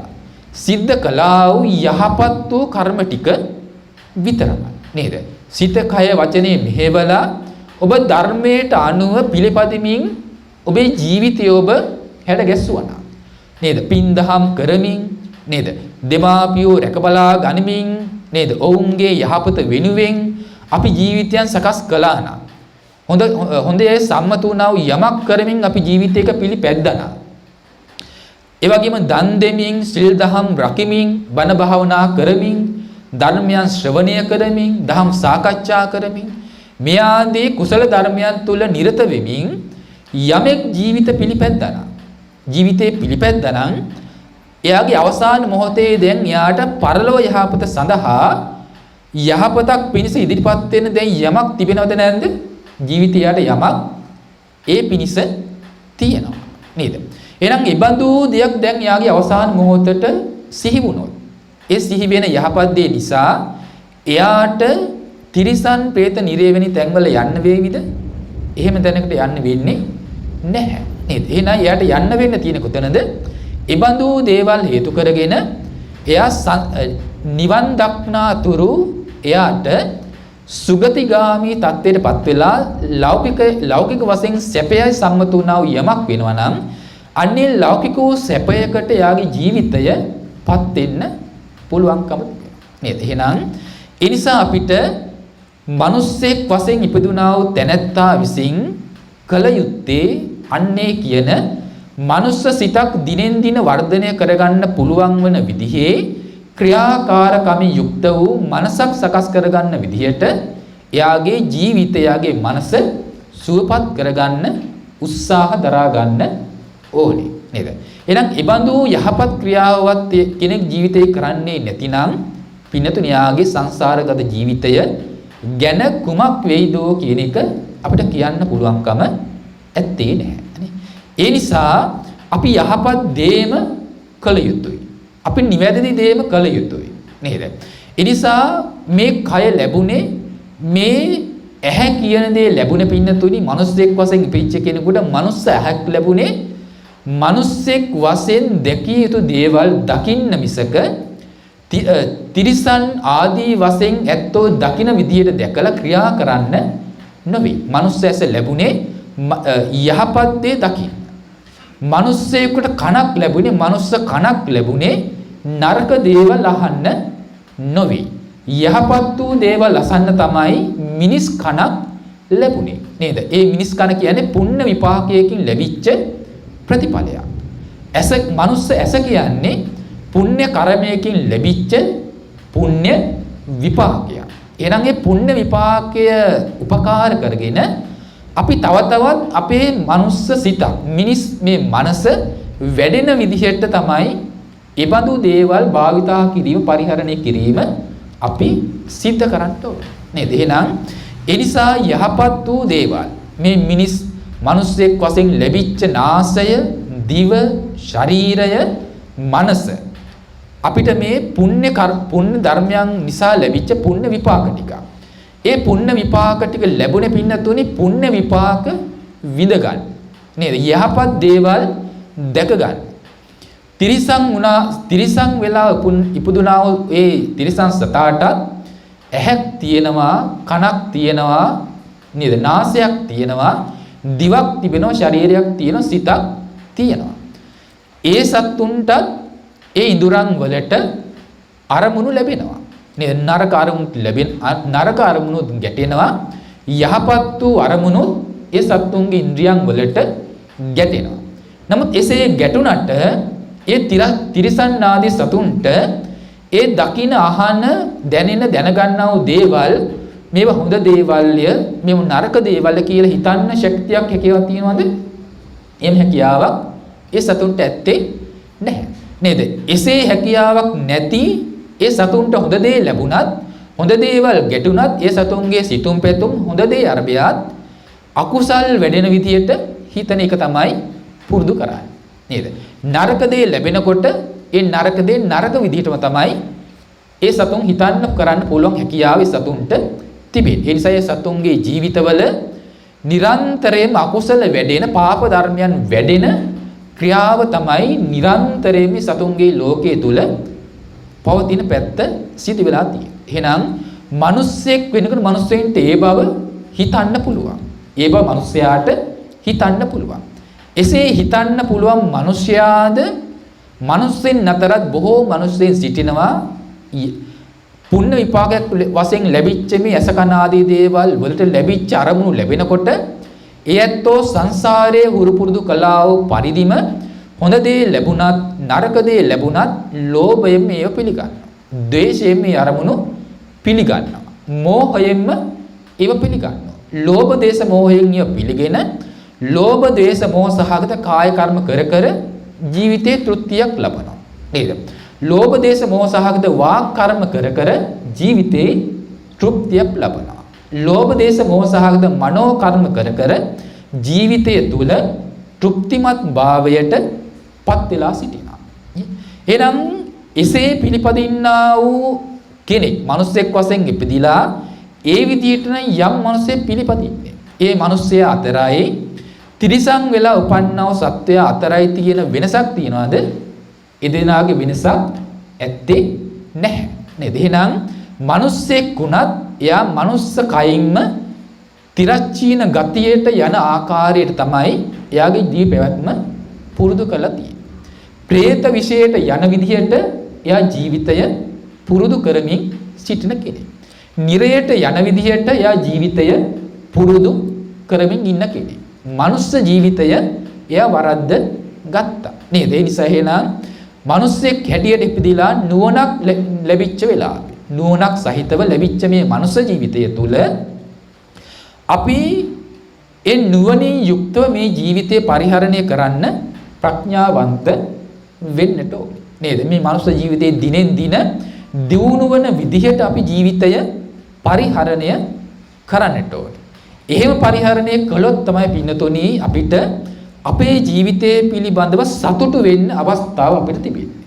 සිද්ධ කළා වූ යහපත් වූ කර්ම ටික විතරමයි නේද? සිත කය වචනේ මෙහෙवला ඔබ ධර්මයට අනුව පිළිපදිමින් ඔබේ ජීවිතය ඔබ හැඩ ගැස්සුවා නේද? පින්දහම් කරමින් නේද? දෙමාපියෝ රැකබලා ගනිමින් නේද? ඔවුන්ගේ යහපත වෙනුවෙන් අපි ජීවිතයන් සකස් කළා නම් හොඳේ සම්මත වුණා වූ යමක් කරමින් අපි ජීවිතයක පිළිපැද්දනා. ඒ වගේම දන් දෙමින් සිල් දහම් රකිමින් බණ භාවනා කරමින් ධර්මයන් ශ්‍රවණය කරමින් දහම් සාකච්ඡා කරමින් මේ ආදී කුසල ධර්මයන් තුල නිරත වෙමින් යමෙක් ජීවිත පිළිපැද්දනා. ජීවිතේ පිළිපැද්දනම් එයාගේ අවසාන මොහොතේ දැන් එයාට පරලොව යහපත සඳහා යහපතක් පිණිස ඉදිරිපත් වෙන දැන් යමක් තිබෙනවද නැද්ද? ජීවිතයට යමක් ඒ පිණිස තියෙනවා නේද? එහෙනම් ඒ බඳු දෙයක් දැන් එයාගේ අවසාන මොහොතට සිහි වුණොත් ඒ සිහි වෙන යහපත් දේ නිසා එයාට තිරිසන් പ്രേත නිරේවෙනි තැන්වල යන්න වේවිද? එහෙම තැනකට යන්න වෙන්නේ නැහැ නේද? එහෙනම් එයාට යන්න වෙන්න තියෙන කොතනද? ඒ බඳු දේවල් හේතු කරගෙන එයා නිවන් දක්නාතුරු එයාට සුගතිගාමී තත්ත්වයටපත් වෙලා ලෞකික වශයෙන් සැපයයි සම්මත වුණා වූ යමක් වෙනවා නම් අන්නේ ලෞකික වූ සැපයකට එයාගේ ජීවිතයපත් වෙන්න පුළුවන්කම නේද? එහෙනම් ඒ නිසා අපිට මිනිස්සෙක් වශයෙන් ඉපදුනා වූ තැනැත්තා විසින් කල යුත්තේ අන්නේ කියන මනුස්ස සිතක් දිනෙන් දින වර්ධනය කරගන්න පුළුවන් වන විදිහේ ක්‍රියාකාරකමින් යුක්ත වූ මනසක් සකස් කරගන්න විදිහට එයාගේ ජීවිතය එයාගේ මනස සුවපත් කරගන්න උත්සාහ දරා ගන්න ඕනේ නේද? එහෙනම් ඒ බඳු යහපත් ක්‍රියාවක් කෙනෙක් ජීවිතේ කරන්නේ නැතිනම් පින්නතුණ එයාගේ සංසාරගත ජීවිතය ගැන කුමක් වෙයිදෝ කියන එක අපිට කියන්න පුළුවන්කම ඇත්තේ නැහැ. ඒ නිසා අපි යහපත් දේම කළ යුතුයි. අපි නිවැරදි දේම කළ යුතුයි නේද? ඒ නිසා මේ කය ලැබුණේ මේ ඇහැ කියන දේ ලැබුණ පින්නතුනි මිනිස්සෙක් වශයෙන් ඉපිච්ච කෙනෙකුට මනුස්ස ඇහැක් ලැබුණේ මිනිස්සෙක් වශයෙන් දැකිය යුතු දේවල් දකින්න මිසක තිරිසන් ආදී වශයෙන් ඇත්තෝ දකින විදියට දැකලා ක්‍රියා කරන්න නෙවෙයි. මනුස්ස ඇස ලැබුණේ යහපත් දේ දකින්න. මිනිස්සෙකුට කනක් ලැබුණේ මනුස්ස කනක් ලැබුණේ නරක දේවල් අහන්න නොවේ. යහපත් වූ දේවල් අසන්න තමයි මිනිස් කනක් ලැබුණේ නේද? ඒ මිනිස් කන කියන්නේ පුණ්‍ය විපාකයකින් ලැබිච්ච ප්‍රතිඵලයක්. ඇස මනුස්ස ඇස කියන්නේ පුණ්‍ය කර්මයකින් ලැබිච්ච පුණ්‍ය විපාකයක්. එහෙනම් ඒ පුණ්‍ය විපාකය උපකාර කරගෙන අපි තව තවත් අපේ මනුස්ස සිතක් මිනිස් මේ මනස වැඩෙන විදිහට තමයි ඒ බඳු දේවල් භාවිතා කිරීම පරිහරණය කිරීම අපි සිද්ධ කරන්න ඕනේ නේද? එහෙනම් ඒ නිසා යහපත් වූ දේවල් මේ මනුස්සෙක් වශයෙන් ලැබිච්ච නාසය, දිව, ශරීරය, මනස අපිට මේ පුණ්‍ය ධර්මයන් නිසා ලැබිච්ච පුණ්‍ය විපාක ටික. ඒ පුණ්‍ය විපාක ටික ලැබුණේ පින්නතුනි පුණ්‍ය විපාක විඳ ගන්න නේද? යහපත් දේවල් දැක ගන්න. තිරිසන් වෙලා ඉපදුනා වූ ඒ තිරිසන් සතාට ඇහක් තියෙනවා, කනක් තියෙනවා නේද? නාසයක් තියෙනවා, දිවක් තිබෙනවා, ශරීරයක් තියෙනවා, සිතක් තියෙනවා. ඒ සත්තුන්ට ඒ ඉඳුරන් වලට අරමුණු ලැබෙනවා. නරක අරමුණු ගැටෙනවා, යහපත් වූ අරමුණු ඒ සත්තුන්ගේ ඉන්ද්‍රියන් වලට ගැටෙනවා. නමුත් එසේ ගැටුණට ඒ තිරිසන් ආදී සතුන්ට ඒ දකින අහන දැනගන්නා වූ දේවල් මේවා හොඳ දේවල්ය මේව නරක දේවල් කියලා හිතන්න ශක්තියක් හැකියාවක් තියනවද? එම් හැකියාවක් ඒ සතුන්ට ඇත්තේ නැහැ. නේද? එසේ හැකියාවක් නැති ඒ සතුන්ට හොඳ දේ ලැබුණත් හොඳ දේවල් ගැටුණත් ඒ සතුන්ගේ සිතුම් පැතුම් හොඳ දේ අරබියත් අකුසල් වැඩෙන විදියට හිතන එක තමයි පුරුදු කරන්නේ. නේද? නරක දේ ලැබෙනකොට ඒ නරක දේ නරක විදිහටම තමයි ඒ සතුන් හිතන්න කරන්න පුළුවන් හැකියාව ඒ සතුන්ට තිබෙන්නේ. ඒ නිසා ඒ සතුන්ගේ ජීවිතවල නිරන්තරයෙන්ම අකුසල වැඩෙන පාප ධර්මයන් වැඩෙන ක්‍රියාව තමයි නිරන්තරයෙන්ම සතුන්ගේ ලෝකයේ තුල පවතින පැත්ත සිදු වෙලා තියෙන්නේ. එහෙනම් මිනිස්සෙක් වෙනකොට මිනිස්සෙන්ට ඒ බව හිතන්න පුළුවන්. ඒ බව මිනිස්යාට හිතන්න පුළුවන්. එසේ හිතන්න පුළුවන් මිනිස්යාද මිනිස්සෙන් අතරත් බොහෝ මිනිස්සෙන් සිටිනවා පුණ්‍ය විපාකයක් වශයෙන් ලැබිච්ච මේ අස කන ආදී දේවල් වලට ලැබිච්ච අරමුණු ලැබෙනකොට ඒ ඇත්තෝ සංසාරයේ හුරු පුරුදු කළා වූ පරිදිම හොඳ දේ ලැබුණත් නරක දේ ලැබුණත් ලෝභයෙන් මේව පිළිගන්නවා. ද්වේෂයෙන් මේ අරමුණු පිළිගන්නවා. මෝහයෙන්ම ඒව පිළිගන්නවා. ලෝභ දේශ මෝහයෙන් ඒව පිළිගෙන ලෝභ දේශ මෝහ සහගත කාය කර්ම කර කර ජීවිතේ තෘප්තියක් ලබනවා. නේද? ලෝභ දේශ මෝහ සහගත වාක් කර්ම කර කර ජීවිතේ තෘප්තියක් ලබනවා. ලෝභ දේශ මෝහ සහගත මනෝ කර්ම කර කර ජීවිතය තුල තෘප්තිමත් භාවයට පත් වෙලා සිටිනවා. එහෙනම් එසේ පිළිපදින්නා වූ කෙනෙක් මිනිසෙක් වශයෙන් ඉපදිලා ඒ විදිහට යම් මිනිසෙක් පිළිපදින්නේ. ඒ මිනිසයා අතරයි තිරිසන් වෙලා උපන්නා වූ සත්වය අතරයි තියෙන වෙනසක් තියනවාද? ඒ දෙනාගේ වෙනසක් ඇත්තේ නැහැ. නේද? එහෙනම් මිනිස්සෙක් වුණත් එයා මනුස්ස කයින්ම තිරච්චීන ගතියට යන ආකාරයට තමයි එයාගේ ජීව පැවැත්ම පුරුදු කරලා තියෙන්නේ. പ്രേත විශේෂයට යන විදිහට එයා ජීවිතය පුරුදු කරමින් සිටින කෙනෙක්. නිරයට යන විදිහට එයා ජීවිතය පුරුදු කරමින් ඉන්න කෙනෙක්. මනුස්ස ජීවිතය එයා වරද්ද ගත්තා. නේද? ඒ නිසා එහෙනම් මිනිස්සෙක් හැටියට ඉපදිලා නුවණක් ලැබිච්ච වෙලාවේ නුවණක් සහිතව ලැබිච්ච මේ මනුස්ස ජීවිතය තුළ අපි ඒ නුවණින් යුක්තව මේ ජීවිතය පරිහරණය කරන්න ප්‍රඥාවන්ත වෙන්නට ඕනේ. නේද? මේ මනුස්ස ජීවිතයේ දිනෙන් දින දියුණු වන විදිහට අපි ජීවිතය පරිහරණය කරන්නට ඕනේ. එහෙම පරිහරණය කළොත් තමයි පින්නතොනි අපිට අපේ ජීවිතය පිළිබඳව සතුටු වෙන්න අවස්ථාව අපිට තිබෙන්නේ.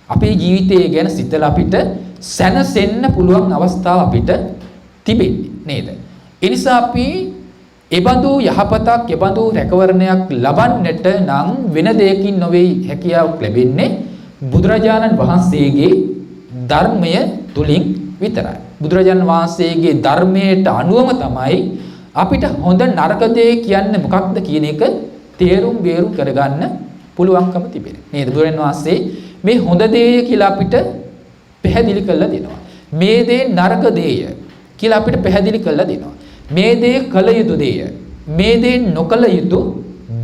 අපේ ජීවිතය ගැන සිතලා අපිට සැනසෙන්න පුළුවන් අවස්ථාව අපිට තිබෙන්නේ. නේද? ඒ නිසා අපි එබඳු යහපතක් එබඳු රැකවරණයක් ලබන්නට නම් වෙන දෙයකින් නොවේ හැකියාවක් ලැබෙන්නේ බුදුරජාණන් වහන්සේගේ ධර්මය තුලින් විතරයි. බුදුරජාණන් වහන්සේගේ ධර්මයට අනුවම තමයි අපිට හොඳ නරක දේ කියන්නේ මොකක්ද කියන එක තේරුම් බේරුම් කරගන්න පුළුවන්කම තිබෙනවා. නේද? බුදුරජාණන් වහන්සේ මේ හොඳ දේය කියලා අපිට පැහැදිලි කරලා දෙනවා. මේ දේ නරක දේය කියලා අපිට පැහැදිලි කරලා දෙනවා. මේ දේ කළ යුතු දේය. මේ දේ නොකළ යුතු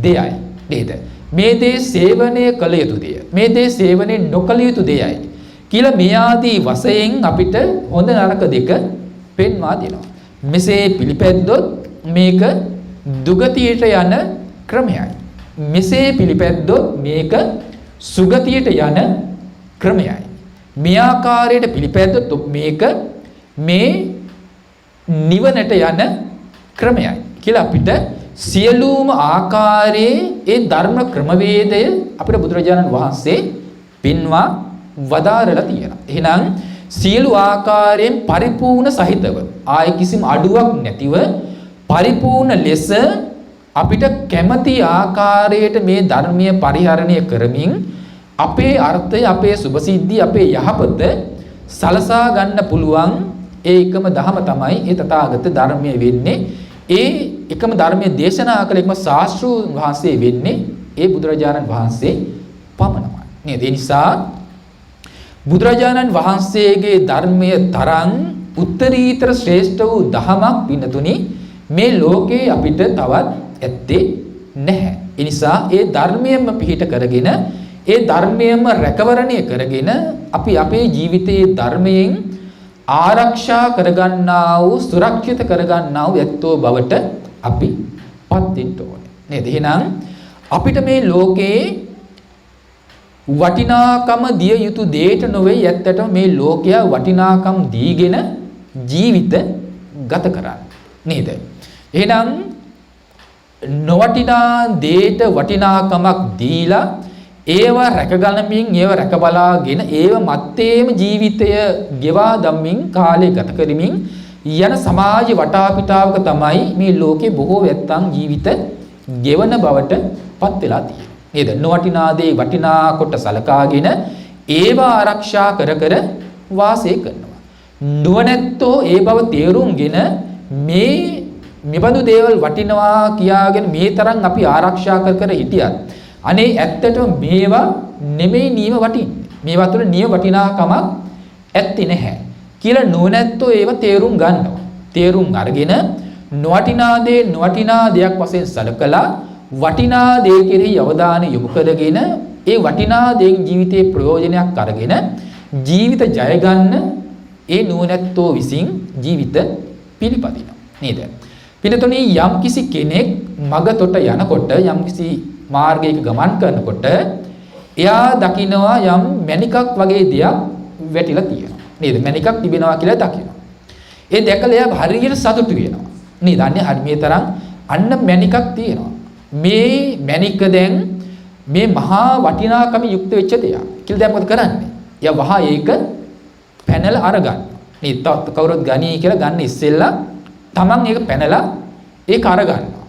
දෙයයි. නේද? මේ දේ සේවනය කළ යුතු දෙය. මේ දේ සේවනය නොකළ යුතු දෙයයි කියලා මේ ආදී වශයෙන් අපිට හොඳ නරක දෙක පෙන්වා දෙනවා. මෙසේ පිළිපැද්දොත් මේක දුගතියට යන ක්‍රමයයි. මෙසේ පිළිපැද්දොත් මේක සුගතියට යන ක්‍රමයයි. මේ ආකාරයට පිළිපැද්දොත් මේක මේ නිවනට යන ක්‍රමයයි කියලා අපිට සියලුම ආකාරයේ ඒ ධර්ම ක්‍රමවේදය අපිට බුදුරජාණන් වහන්සේ පෙන්වා වදාරලා තියෙනවා. එහෙනම් සියලු ආකාරයෙන් පරිපූර්ණ සහිතව ආයේ කිසිම අඩුවක් නැතිව පරිපූර්ණ ලෙස අපිට කැමති ආකාරයට මේ ධර්මීය පරිහරණය කරමින් අපේ අර්ථය අපේ සුභසිද්ධි අපේ යහපත සලසා ගන්න පුළුවන් ඒ එකම ධම තමයි ඒ තථාගත ධර්මයේ වෙන්නේ. ඒ එකම ධර්මයේ දේශනා කළ එකම ශාස්ත්‍රූන් වහන්සේ වෙන්නේ ඒ බුදුරජාණන් වහන්සේ පමණයි. නේද? ඒ නිසා බුදුරජාණන් වහන්සේගේ ධර්මයේ තරම් උත්තරීතර ශ්‍රේෂ්ඨ වූ ධමයක් විනතුනි මේ ලෝකේ අපිට තවත් ඇත්තේ නැහැ. ඒ නිසා ඒ ධර්මයෙන්ම පිහිට කරගෙන ඒ ධර්මයෙන්ම රැකවරණය කරගෙන අපි අපේ ජීවිතයේ ධර්මයෙන් ආරක්ෂා කරගන්නා වූ සුරක්ෂිත කරගන්නා වූ ඇත්තෝ බවට අපි පත් වෙන්න ඕනේ. නේද? එහෙනම් අපිට මේ ලෝකේ වටිනාකම දිය යුතු දෙයට නොවේ ඇත්තටම මේ ලෝකයා වටිනාකම් දීගෙන ජීවිත ගත කරන්නේ නේද? එහෙනම් නොවටිනා දෙයට වටිනාකමක් දීලා ඒව රැකගැනීමෙන් ඒව රැකබලාගෙන ඒව මැත්තේම ජීවිතය ගෙවා දම්මින් කාලය ගත කරමින් යන සමාජ වටාපිටාවක තමයි මේ ලෝකේ බොහෝ වැත්තන් ජීවිත ගෙවන බවට පත් වෙලා තියෙන්නේ. නේද? නොවටිනා දේ වටිනා කොට සලකාගෙන ඒව ආරක්ෂා කර කර වාසය කරනවා. නුවණැත්තෝ ඒ බව තේරුම්ගෙන මේ මෙබඳු දේවල් වටිනවා කියාගෙන මේ තරම් අපි ආරක්ෂා කර කර හිටියත් අනේ ඇත්තටම මේවා නෙමෙයි නියම වටින්නේ. මේවා තුළ නියම වටිනාකමක් ඇත්තේ නැහැ කියලා නුවණැත්තෝ ඒව තේරුම් ගන්නවා. තේරුම් අරගෙන නොවටිනා දෙයක් වශයෙන් සලකලා වටිනා දේ කෙරෙහි අවධානය යොමු කරගෙන ඒ වටිනා දේන් ජීවිතේ ප්‍රයෝජනයක් අරගෙන ජීවිත ජය ගන්න ඒ නුවණැත්තෝ විසින් ජීවිත පිළිපදිනවා නේද? පිළිතුරේ යම් කිසි කෙනෙක් මගතොට යනකොට යම් කිසි මාර්ගයක ගමන් කරනකොට එයා දකිනවා යම් මණිකක් වගේ දෙයක් වැටිලා තියෙනවා නේද? මණිකක් තිබෙනවා කියලා දකිනවා. ඒ දැකලා එයා හරියට සතුටු වෙනවා නේද? අන්නේ හරි මේ තරම් අන්න මණිකක් තියෙනවා. මේ මණික දැන් මේ මහා වටිනාකම යුක්ත වෙච්ච දෙයක් කියලා දැන් මොකද කරන්නේ? එයා වහා ඒක පැනලා අරගන්න. නේද? කවුරුත් ගනී කියලා ගන්න ඉස්සෙල්ලා තමන් ඒක පැනලා ඒක අරගන්නවා.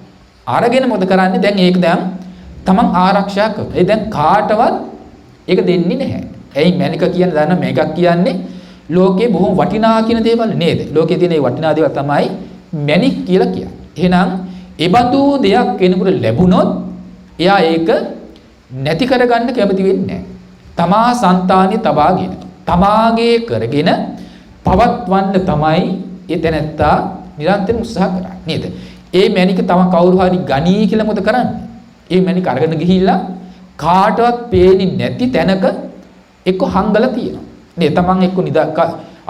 අරගෙන මොකද කරන්නේ? දැන් ඒක දැන් තමන් ආරක්ෂා කරනවා. ඒ දැන් කාටවත් ඒක දෙන්නේ නැහැ. ඇයි මණික කියන්නේ දන්න මේකක් කියන්නේ ලෝකේ බොහොම වටිනා කියන දේවල් නේද? ලෝකේ තියෙන මේ වටිනා දේවල් තමයි මණික් කියලා කියන්නේ. එහෙනම් ඒ බඳු දෙයක් කෙනෙකුට ලැබුණොත් එයා ඒක නැති කරගන්න කැමති වෙන්නේ නැහැ. තමා సంతානිය තබාගෙන තමාගේ කරගෙන පවත්වන්න තමයි ඒ තැනැත්තා නිරන්තරයෙන් උත්සාහ කරන්නේ නේද? ඒ මණික තම කවුරු හරි ගනී කියලා මොකද කරන්නේ? ඒ මණික අරගෙන ගිහිල්ලා කාටවත් පේන්නේ නැති තැනක එක්ක හංගලා තියෙනවා. නේ තමන් එක්ක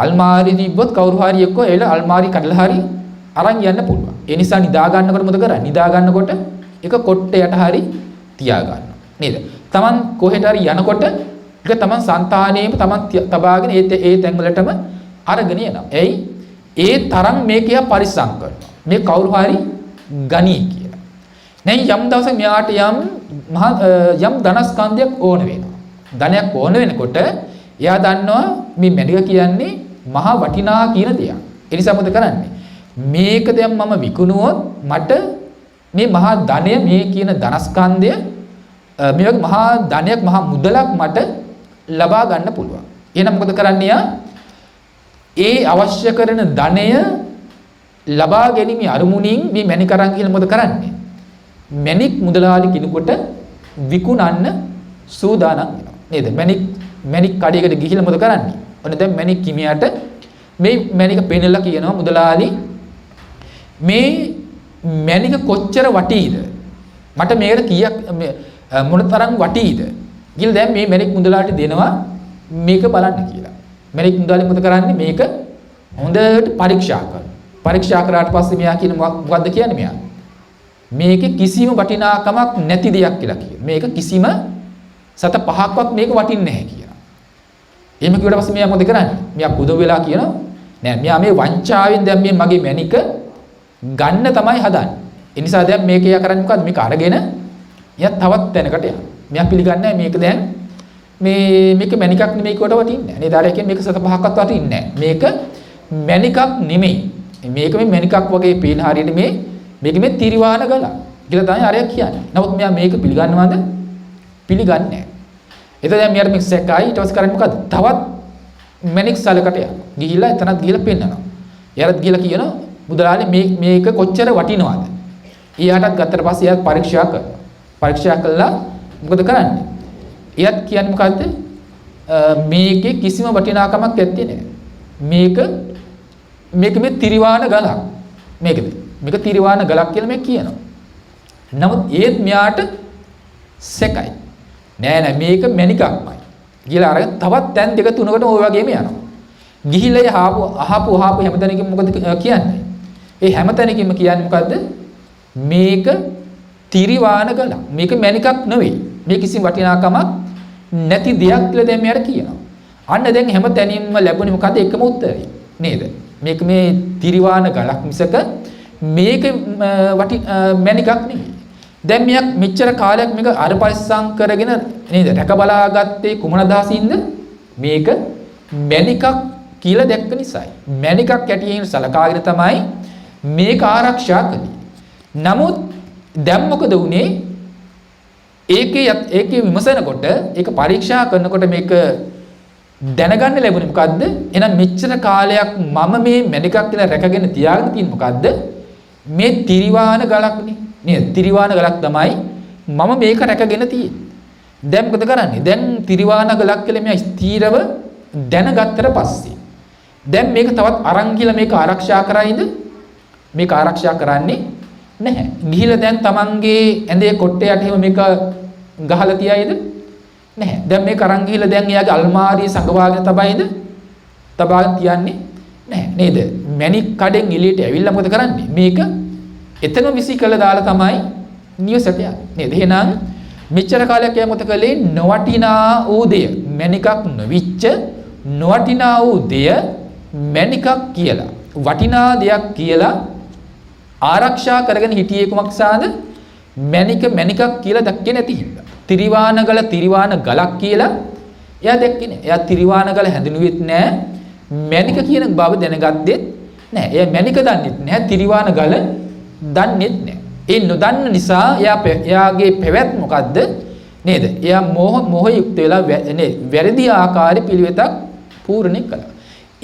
අල්මාරිය තිබ්බොත් කවුරු හරි එක්ක එල අල්මාරිය කඩලා හරි අරන් යන්න පුළුවන්. ඒ නිසා නිදා ගන්නකොට මොකද කරන්නේ? නිදා ගන්නකොට එක කොට්ටයට හරි තියා ගන්නවා. නේද? තමන් කොහෙට හරි යනකොට ඒක තමන් సంతානෙම තමන් තබාගෙන ඒ තැන් වලටම අරගෙන යනවා. එයි ඒ තරම් මේකේ පරිස්සම් කරනවා. මේ කවුරු හරි ගනී කියලා. නැයි යම් දවසක මෙයාට යම් ධනස්කන්ධයක් ඕන වෙනවා. ධනයක් ඕන වෙනකොට එයා දන්නවා මේ මැඩික කියන්නේ මහා වටිනා කියන දෙයක්. ඒ නිසා මොකද කරන්නේ? මේක දැන් මම විකුණුවොත් මට මේ මහා ධනය මේ කියන ධනස්කන්ධය මේ වගේ මහා ධනයක් මහා මුදලක් මට ලබා ගන්න පුළුවන්. එහෙනම් මොකද කරන්නේ? ඒ අවශ්‍ය කරන ධනය ලබා ගැනීම අරමුණින් මේ මණික අරන් කියලා මොකද කරන්නේ? මණික් මුදලාලි කිනුකොට විකුණන්න සූදානම් වෙනවා. නේද? මණික් කඩේකට ගිහිල්ලා මොකද කරන්නේ? ඔන්න දැන් මණික් කිමියට මේ මණික පෙන්නලා කියනවා මුදලාලි මේ මණික කොච්චර වටීද? මට මේකට කීයක් මොන තරම් වටීද? කියලා දැන් මේ මණික් මුදලාලට දෙනවා මේක බලන්න කියලා. මණික් මුදලාලි මොකද කරන්නේ? මේක හොඳට පරීක්ෂා කරනවා. පරීක්ෂා කරාට පස්සේ මෙයා කියන මොකද්ද කියන්නේ මෙයා? මේකේ කිසිම වටිනාකමක් නැති දෙයක් කියලා කියනවා. මේක කිසිම සත පහක්වත් මේක වටින්නේ නැහැ කියලා. එහෙම කිව්වට පස්සේ මෙයා මොකද කරන්නේ? මෙයා පුද වෙලා කියනවා නෑ මෙයා මේ වංචාවෙන් දැන් මේ මගේ මණික ගන්න තමයි හදන්නේ. ඒ නිසා දැන් මේක එයා කරන්නේ මොකද්ද? මේක අරගෙන එයා තවත් තැනකට යනවා. මෙයා පිළිගන්නේ මේක දැන් මේක මණිකක් නෙමෙයි කොට වටින්නේ නෑ. නේද? අර කියන්නේ මේක සත පහක්වත් වටින්නේ නෑ. මේක මණිකක් නෙමෙයි. මේක මේ මණිකක් වගේ පේන හරියට මේක මේ තිරිවාන ගල කියලා තමයි අරයා කියන්නේ. නමුත් මෙයා මේක පිළිගන්නවද? පිළිගන්නේ නැහැ. එතකොට දැන් මෙයාට මේක සැකයි ඊට පස්සේ කරන්නේ මොකද්ද? තවත් මණික් සලකට යනවා. ගිහිල්ලා එතනත් ගිහිල්ලා පෙන්නනවා. එයාට ගිහිල්ලා කියනවා මුදලාලි මේක කොච්චර වටිනවද? ඊයටත් ගත්තට පස්සේ එයාත් පරීක්ෂා කරනවා. පරීක්ෂා කළා මොකද කරන්නේ? එයාත් කියන්නේ මොකද්ද? මේකේ කිසිම වටිනාකමක් ඇත්තේ නැහැ. මේක මේ තිරිවාන ගලක්. මේක තිරිවාන ගලක් කියලා මේ කියනවා. නමුත් ඒත් මෙයාට සැකයි. නෑ මේක මණිකක්මයි. කියලා අරගෙන තවත් තැන් දෙක තුනකට ওই වගේම යනවා. ගිහිල්ලා අහපු හැමතැනකින් මොකද කියන්නේ? ඒ හැමතැනකින්ම කියන්නේ මොකද්ද? මේක තිරිවාන ගලක්. මේක මණිකක් නෙවෙයි. මේ කිසි වටිනාකමක් නැති දෙයක් කියලා දැන් මෙයාට කියනවා. අන්න දැන් හැම තැනින්ම ලැබුණේ මොකද? එකම උත්තරය නේද? මේක මේ තිරිවාන ගලක් මිසක මේක මණිකක් නෙවෙයි. දැන් මෙයක් මෙච්චර කාලයක් මේක අර පරිස්සම් කරගෙන නේද? රැක බලාගත්තේ කුමන අදහසින්ද? මේක මණිකක් කියලා දැක්ක නිසායි. මණිකක් ඇටියෙන් සලකාගෙන තමයි මේක ආරක්ෂා කළේ. නමුත් දැන් මොකද වුනේ? ඒකේ විමසනකොට ඒක පරීක්ෂා කරනකොට මේක දැනගන්න ලැබුණේ මොකද්ද? එහෙනම් මෙච්චර කාලයක් මම මේ මණිකක් කියලා රැකගෙන තියාගෙන තියෙන්නේ මොකද්ද? මේ තිරිවාන ගලක්නේ. නේද? තිරිවාන ගලක් තමයි මම මේක රැකගෙන තියෙන්නේ. දැන් මොකද කරන්නේ? දැන් තිරිවාන ගලක් කියලා මෙයා ස්ථීරව දැනගත්තට පස්සේ දැන් මේක තවත් අරන් කියලා මේක ආරක්ෂා කරයිද? මේක ආරක්ෂා කරන්නේ නැහැ. ගිහිලා දැන් තමන්ගේ ඇඳේ කොට්ටේ යට එහෙම මේක ගහලා තියයිද? නැහැ. දැන් මේක අරන් ගිහිලා දැන් එයාගේ අල්මාරියේ සංගවාගෙන තබයිද? තබාගෙන තියන්නේ නැහැ. නේද? මැණික් කඩෙන් එළියට ඇවිල්ලා මොකද කරන්නේ? මේක එතනම විසිකලා දාලා තමයි නිවසට යන්නේ. නේද? එහෙනම් මෙච්චර කාලයක් එයා මොකද කළේ? නොවටිනා වූ දෙය මැණිකක් නොවිච්ච නොවටිනා වූ දෙය මැණිකක් කියලා වටිනා දෙයක් කියලා ආරක්ෂා කරගෙන හිටියේ කුමක් සාද? මැණිකක් කියලා දැක්කේ නැති හින්දා. තිරිවාන ගලක් කියලා එයා දැක්කේ නෑ. එයා තිරිවාන ගල හැඳිනුවෙත් නෑ. මැණික කියන බව දැනගත්තෙත් නෑ. එයා මැණික දන්නෙත් නෑ. තිරිවාන ගල දන්නෙත් නෑ. ඒ නොදන්න නිසා එයාගේ පැවැත් මොකද්ද? නේද? එයා මොහ යුක්ත වෙලා වැරදි ආකාරي පිළිවෙතක් පූර්ණේ කළා.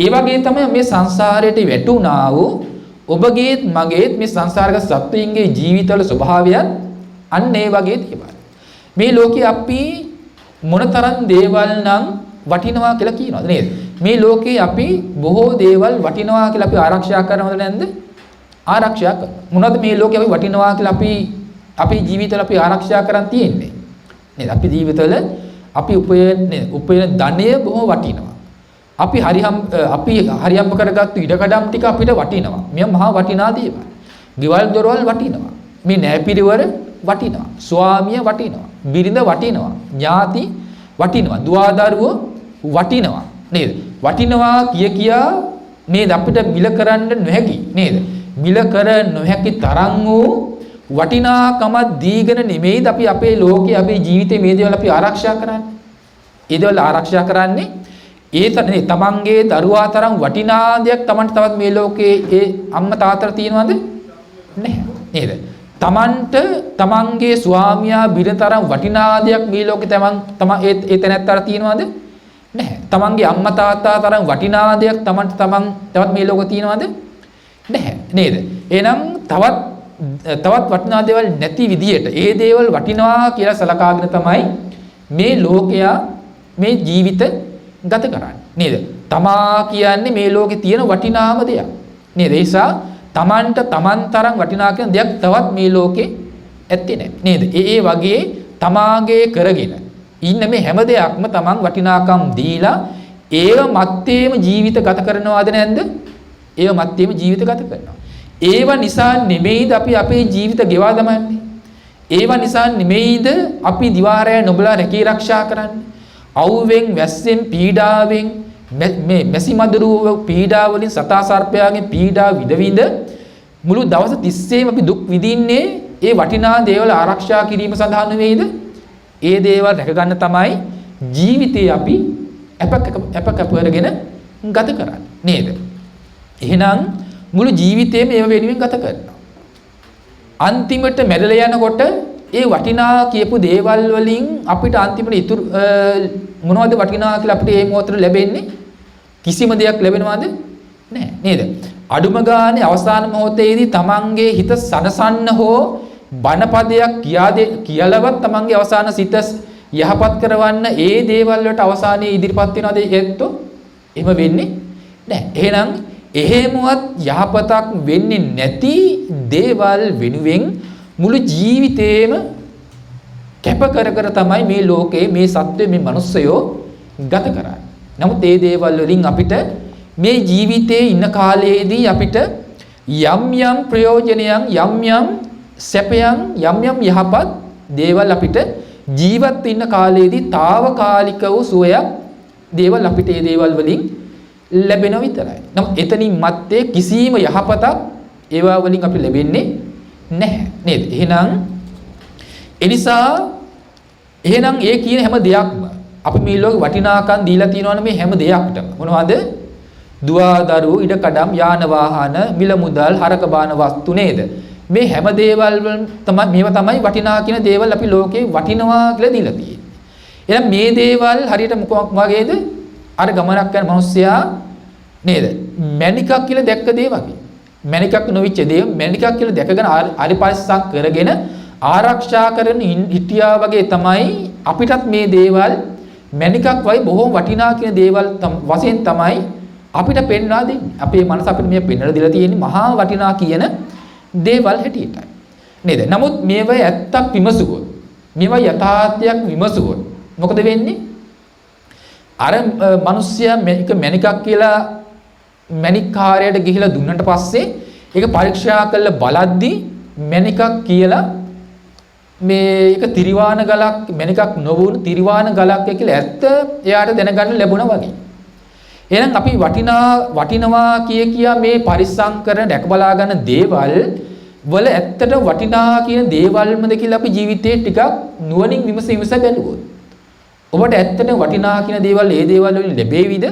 ඒ වගේ තමයි මේ සංසාරයට වැටුණා වූ ඔබගේත් මගේත් මේ සංසාරක සත්වයින්ගේ ජීවිතවල ස්වභාවයත් අන්න ඒ වගේ තිබයි. මේ ලෝකේ අපි මොනතරම් දේවල් නම් වටිනවා කියලා කියනවද නේද? මේ ලෝකේ අපි බොහෝ දේවල් වටිනවා කියලා අපි ආරක්ෂා කරනවද නැද්ද? ආරක්ෂා කරනවා. මොනවද මේ ලෝකේ අපි වටිනවා කියලා අපේ ජීවිතවල අපි ආරක්ෂා කරන් තියෙන්නේ? නේද? අපි ජීවිතවල අපි උපයන ධනය බොහෝ වටිනවා. අපි හරියම්බ කරගත්තු ඉඩකඩම් ටික අපිට වටිනවා. මේ මහා වටිනා දේවල්. ගෙවල් දොරවල් වටිනවා. මේ නෑපිරිවර වටිනවා. ස්වාමිය වටිනවා. බිරිඳ වටිනවා. ඥාති වටිනවා. දුවදරුවෝ වටිනවා. නේද? වටිනවා කියා නේද අපිට මිල කරන්න නොහැකි නේද? මිල කර නොහැකි තරම් වූ වටිනාකම දීගෙන නෙමෙයිද අපි අපේ ලෝකේ අපේ ජීවිතේ මේ දේවල් අපි ආරක්ෂා කරන්නේ. ඒ දේවල් ආරක්ෂා කරන්නේ ඒතරනේ තමන්ගේ දරුවා තරම් වටිනා දෙයක් තමන්ට තවත් මේ ලෝකේ ඒ අම්මා තාත්තට තියෙනවද? නැහැ. නේද? තමන්ට තමන්ගේ ස්වාමියා බිරිඳ තරම් වටිනා දෙයක් මේ ලෝකේ ඒ තැනැත්තාට තියෙනවද? නැහැ. තමන්ගේ අම්මා තාත්තා තරම් වටිනා දෙයක් තමන්ට තවත් මේ ලෝකේ තියෙනවද? නැහැ. නේද? එහෙනම් තවත් වටිනා දේවල් නැති විදියට ඒ දේවල් වටිනවා කියලා සලකාගෙන තමයි මේ ලෝකයා මේ ජීවිත ගත කරන්නේ නේද? තමා කියන්නේ මේ ලෝකේ තියෙන වටිනාම දෙයක් නේද? ඒ නිසා තමන්ට තමන් තරම් වටිනා කියන දෙයක් තවත් මේ ලෝකේ ඇත්තේ නැහැ නේද? ඒ වගේ තමාගේ කරගෙන ඉන්න මේ හැම දෙයක්ම තමන් වටිනාකම් දීලා ඒව මැත්තේම ජීවිත ගත කරනවද නැද්ද? ඒව මැත්තේම ජීවිත ගත කරනවා. ඒව නිසා නෙමෙයිද අපි අපේ ජීවිත ගෙවා දමන්නේ? ඒව නිසා නෙමෙයිද අපි දිවාරය නොබලා රැකී ආරක්ෂා කරන්නේ? අවුවෙන් වැස්සෙන් පීඩාවෙන් මේ මැසි මදුරුව පීඩා වලින් සතා සර්පයාගේ පීඩා විඳ මුළු දවස තිස්සේම අපි දුක් විඳින්නේ ඒ වටිනා දේවල් ආරක්ෂා කිරීම සඳහා නෙවෙයිද? ඒ දේවල් රැක ගන්න තමයි ජීවිතේ අපි අප කරගෙන ගත කරන්නේ නේද? එහෙනම් මුළු ජීවිතේම ඒව වෙනුවෙන් ගත කරනවා. අන්තිමට මැරෙලා යනකොට ඒ වටිනා කියපු දේවල් වලින් අපිට අන්තිමට ඉතුරු මොනවද වටිනා කියලා අපිට මේ මොහොතේ ලැබෙන්නේ? කිසිම දෙයක් ලැබෙනවද? නැහැ නේද? අඩුම ගානේ අවසාන මොහොතේදී තමන්ගේ හිත සනසන්න හෝ බණපදයක් කියලාවත් තමන්ගේ අවසාන සිත යහපත් කරවන්න ඒ දේවල් වලට අවසානයේ ඉදිරිපත් වෙනවද ඒත්තෝ? එහෙම වෙන්නේ නැහැ. එහෙනම් එහෙමවත් යහපතක් වෙන්නේ නැති දේවල් වෙනුවෙන් මුළු ජීවිතේම කැප කර තමයි මේ ලෝකේ මේ සත්වය මේ මිනිස්සයෝ ගත කරන්නේ. නමුත් මේ දේවල් වලින් අපිට මේ ජීවිතේ ඉන්න කාලයේදී අපිට යම් ප්‍රයෝජනයන් යම් සැපයන් යම් යහපත් දේවල් අපිට ජීවත් ඉන්න කාලයේදී తాවකාලික වූ සුවයක් දේවල් අපිට ඒ දේවල් වලින් ලැබෙන විතරයි. නමුත් එතනින් මැත්තේ කිසිම යහපතක් ඒවා වලින් අපි ලැබෙන්නේ නැහැ නේද? එහෙනම් ඒ කියන හැම දෙයක්ම අපි මේ ලෝකේ වටිනාකම් දීලා තියෙනවනේ මේ හැම දෙයක්ටම. මොනවද? දුවදරු, ඉඩකඩම්, යාන වාහන, මිල මුදල්, හරක බාන වස්තු නේද? මේ හැම දේවල් තමයි මේවා තමයි වටිනා කියන දේවල් අපි ලෝකේ වටිනවා කියලා දීලා තියෙන්නේ. එහෙනම් මේ දේවල් හරියට මොකක් වගේද? අර ගමනක් යන මිනිස්සයා නේද? මණිකක් කියලා දැක්ක දේ වගේ. මණිකක් නොවිච්ච දේ මණිකක් කියලා දැකගෙන අරිපරිස්සම් කරගෙන ආරක්ෂා කරන හිටියා වගේ තමයි අපිටත් මේ දේවල් මණිකක් වගේ බොහොම වටිනා කියන දේවල් වශයෙන් තමයි අපිට පෙන්වා දෙන්නේ. අපේ මනස අපිට මේ පෙන්වලා දීලා තියෙන්නේ මහා වටිනා කියන දේවල් හැටියටයි. නේද? නමුත් මේවා ඇත්තක් විමසුවොත්, මේවා යථාර්ථයක් විමසුවොත් මොකද වෙන්නේ? අර මිනිස්සයා මේක මණිකක් කියලා මණික්කාරයට ගිහිලා දුන්නට පස්සේ ඒක පරීක්ෂා කරලා බලද්දී මණිකක් කියලා මේක තිරිවාන ගලක් මණිකක් නොවුණු තිරිවාන ගලක් කියලා ඇත්ත එයාට දැනගන්න ලැබුණා වගේ. එහෙනම් අපි වටිනවා කියා මේ පරිස්සම් කරන දැක බලා ගන්න දේවල් වල ඇත්තට වටිනා කියන දේවල්මද කියලා අපි ජීවිතේ ටිකක් නුවණින් විමස බැලුවොත් ඔබට ඇත්තට වටිනා කියන දේවල් ඒ දේවල් වලින් ලැබෙවිද?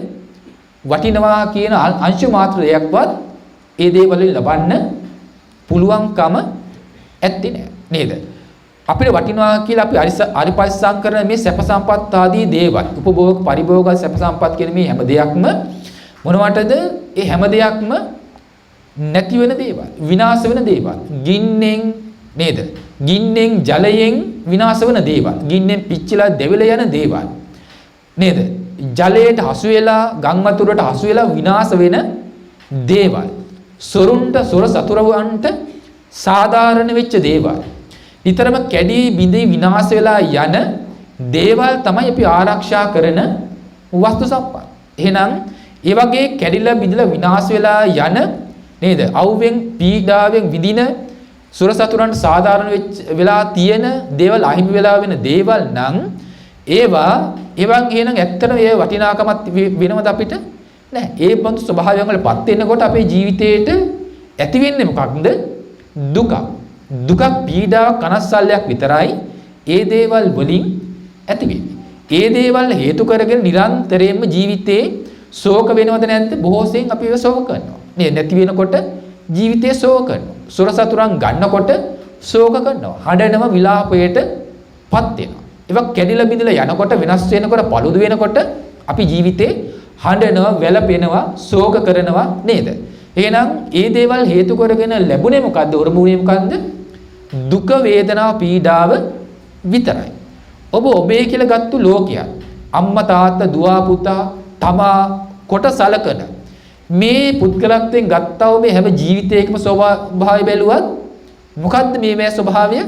වටිනවා කියන අංශ මාත්‍ර දෙයක්වත් ඒ දේවල් වලින් ලබන්න පුළුවන්කම ඇත්තේ නැහැ නේද? අපිට වටිනවා කියලා අපි අරිපරිස්සම් කරන මේ සැප සම්පත් ආදී දේවල් උපභෝග පරිභෝග සැප සම්පත් කියන මේ හැම දෙයක්ම මොනවටද? ඒ හැම දෙයක්ම නැති වෙන දේවල්, විනාශ වෙන දේවල්. ගින්නෙන් නේද? ගින්නෙන් ජලයෙන් විනාශ වෙන දේවල්. ගින්නෙන් පිච්චිලා දෙවිලා යන දේවල්. නේද? ජලයට හසු වෙලා, ගම් වතුරට හසු වෙලා විනාශ වෙන දේවල්. සොරුන්ට සොර සතුරවන්ට සාධාරණ වෙච්ච දේවල්. නිතරම කැඩී බිඳී විනාශ වෙලා යන දේවල් තමයි අපි ආරක්ෂා කරන වස්තු සම්පත්. එහෙනම් ඒ වගේ කැඩිලා බිඳලා විනාශ වෙලා යන නේද? අවුවෙන් පීඩාවෙන් විඳින සුරසතුරන්ට සාධාරණ වෙලා තියෙන දේවල් අහිමි වෙලා වෙන දේවල් නම් ඒවා එහෙනම් ඇත්තටම ඒ වටිනාකමක් වෙනවද අපිට? නැහැ. ඒ බඳු ස්වභාවයන් වලපත් වෙනකොට අපේ ජීවිතේට ඇති වෙන්නේ මොකක්ද? දුක. දුක පීඩාවක් කනස්සල්ලයක් විතරයි ඒ දේවල් වලින් ඇති වෙන්නේ. ඒ දේවල් හේතු කරගෙන නිරන්තරයෙන්ම ජීවිතේ ශෝක වෙනවද නැද්ද? බොහෝ සෙයින් අපි ඒව ශෝක කරනවා. නේ නැති වෙනකොට ජීවිතේ ශෝක කරනවා. සුරසතුරන් ගන්නකොට ශෝක කරනවා. හඬනම විලාපයටපත් වෙනවා. ඒවා කැඩිලා බිඳලා යනකොට වෙනස් වෙනකොට paludu වෙනකොට අපි ජීවිතේ හඬනවා, වැළපෙනවා, ශෝක කරනවා නේද? එහෙනම් ඒ දේවල් හේතු කරගෙන ලැබුණේ මොකද්ද? උරුමුනේ මොකද්ද? දුක, වේදනාව, පීඩාව විතරයි. ඔබ ඔබේ කියලා ගත්තු ලෝකයක් අම්මා තාත්තා දුව පුතා තමා කොට සලකන මේ පුද්ගලත්වයෙන් ගත්තා වූ මේ හැම ජීවිතයකම ස්වභාවය බැලුවත් මොකද්ද මේ ස්වභාවය?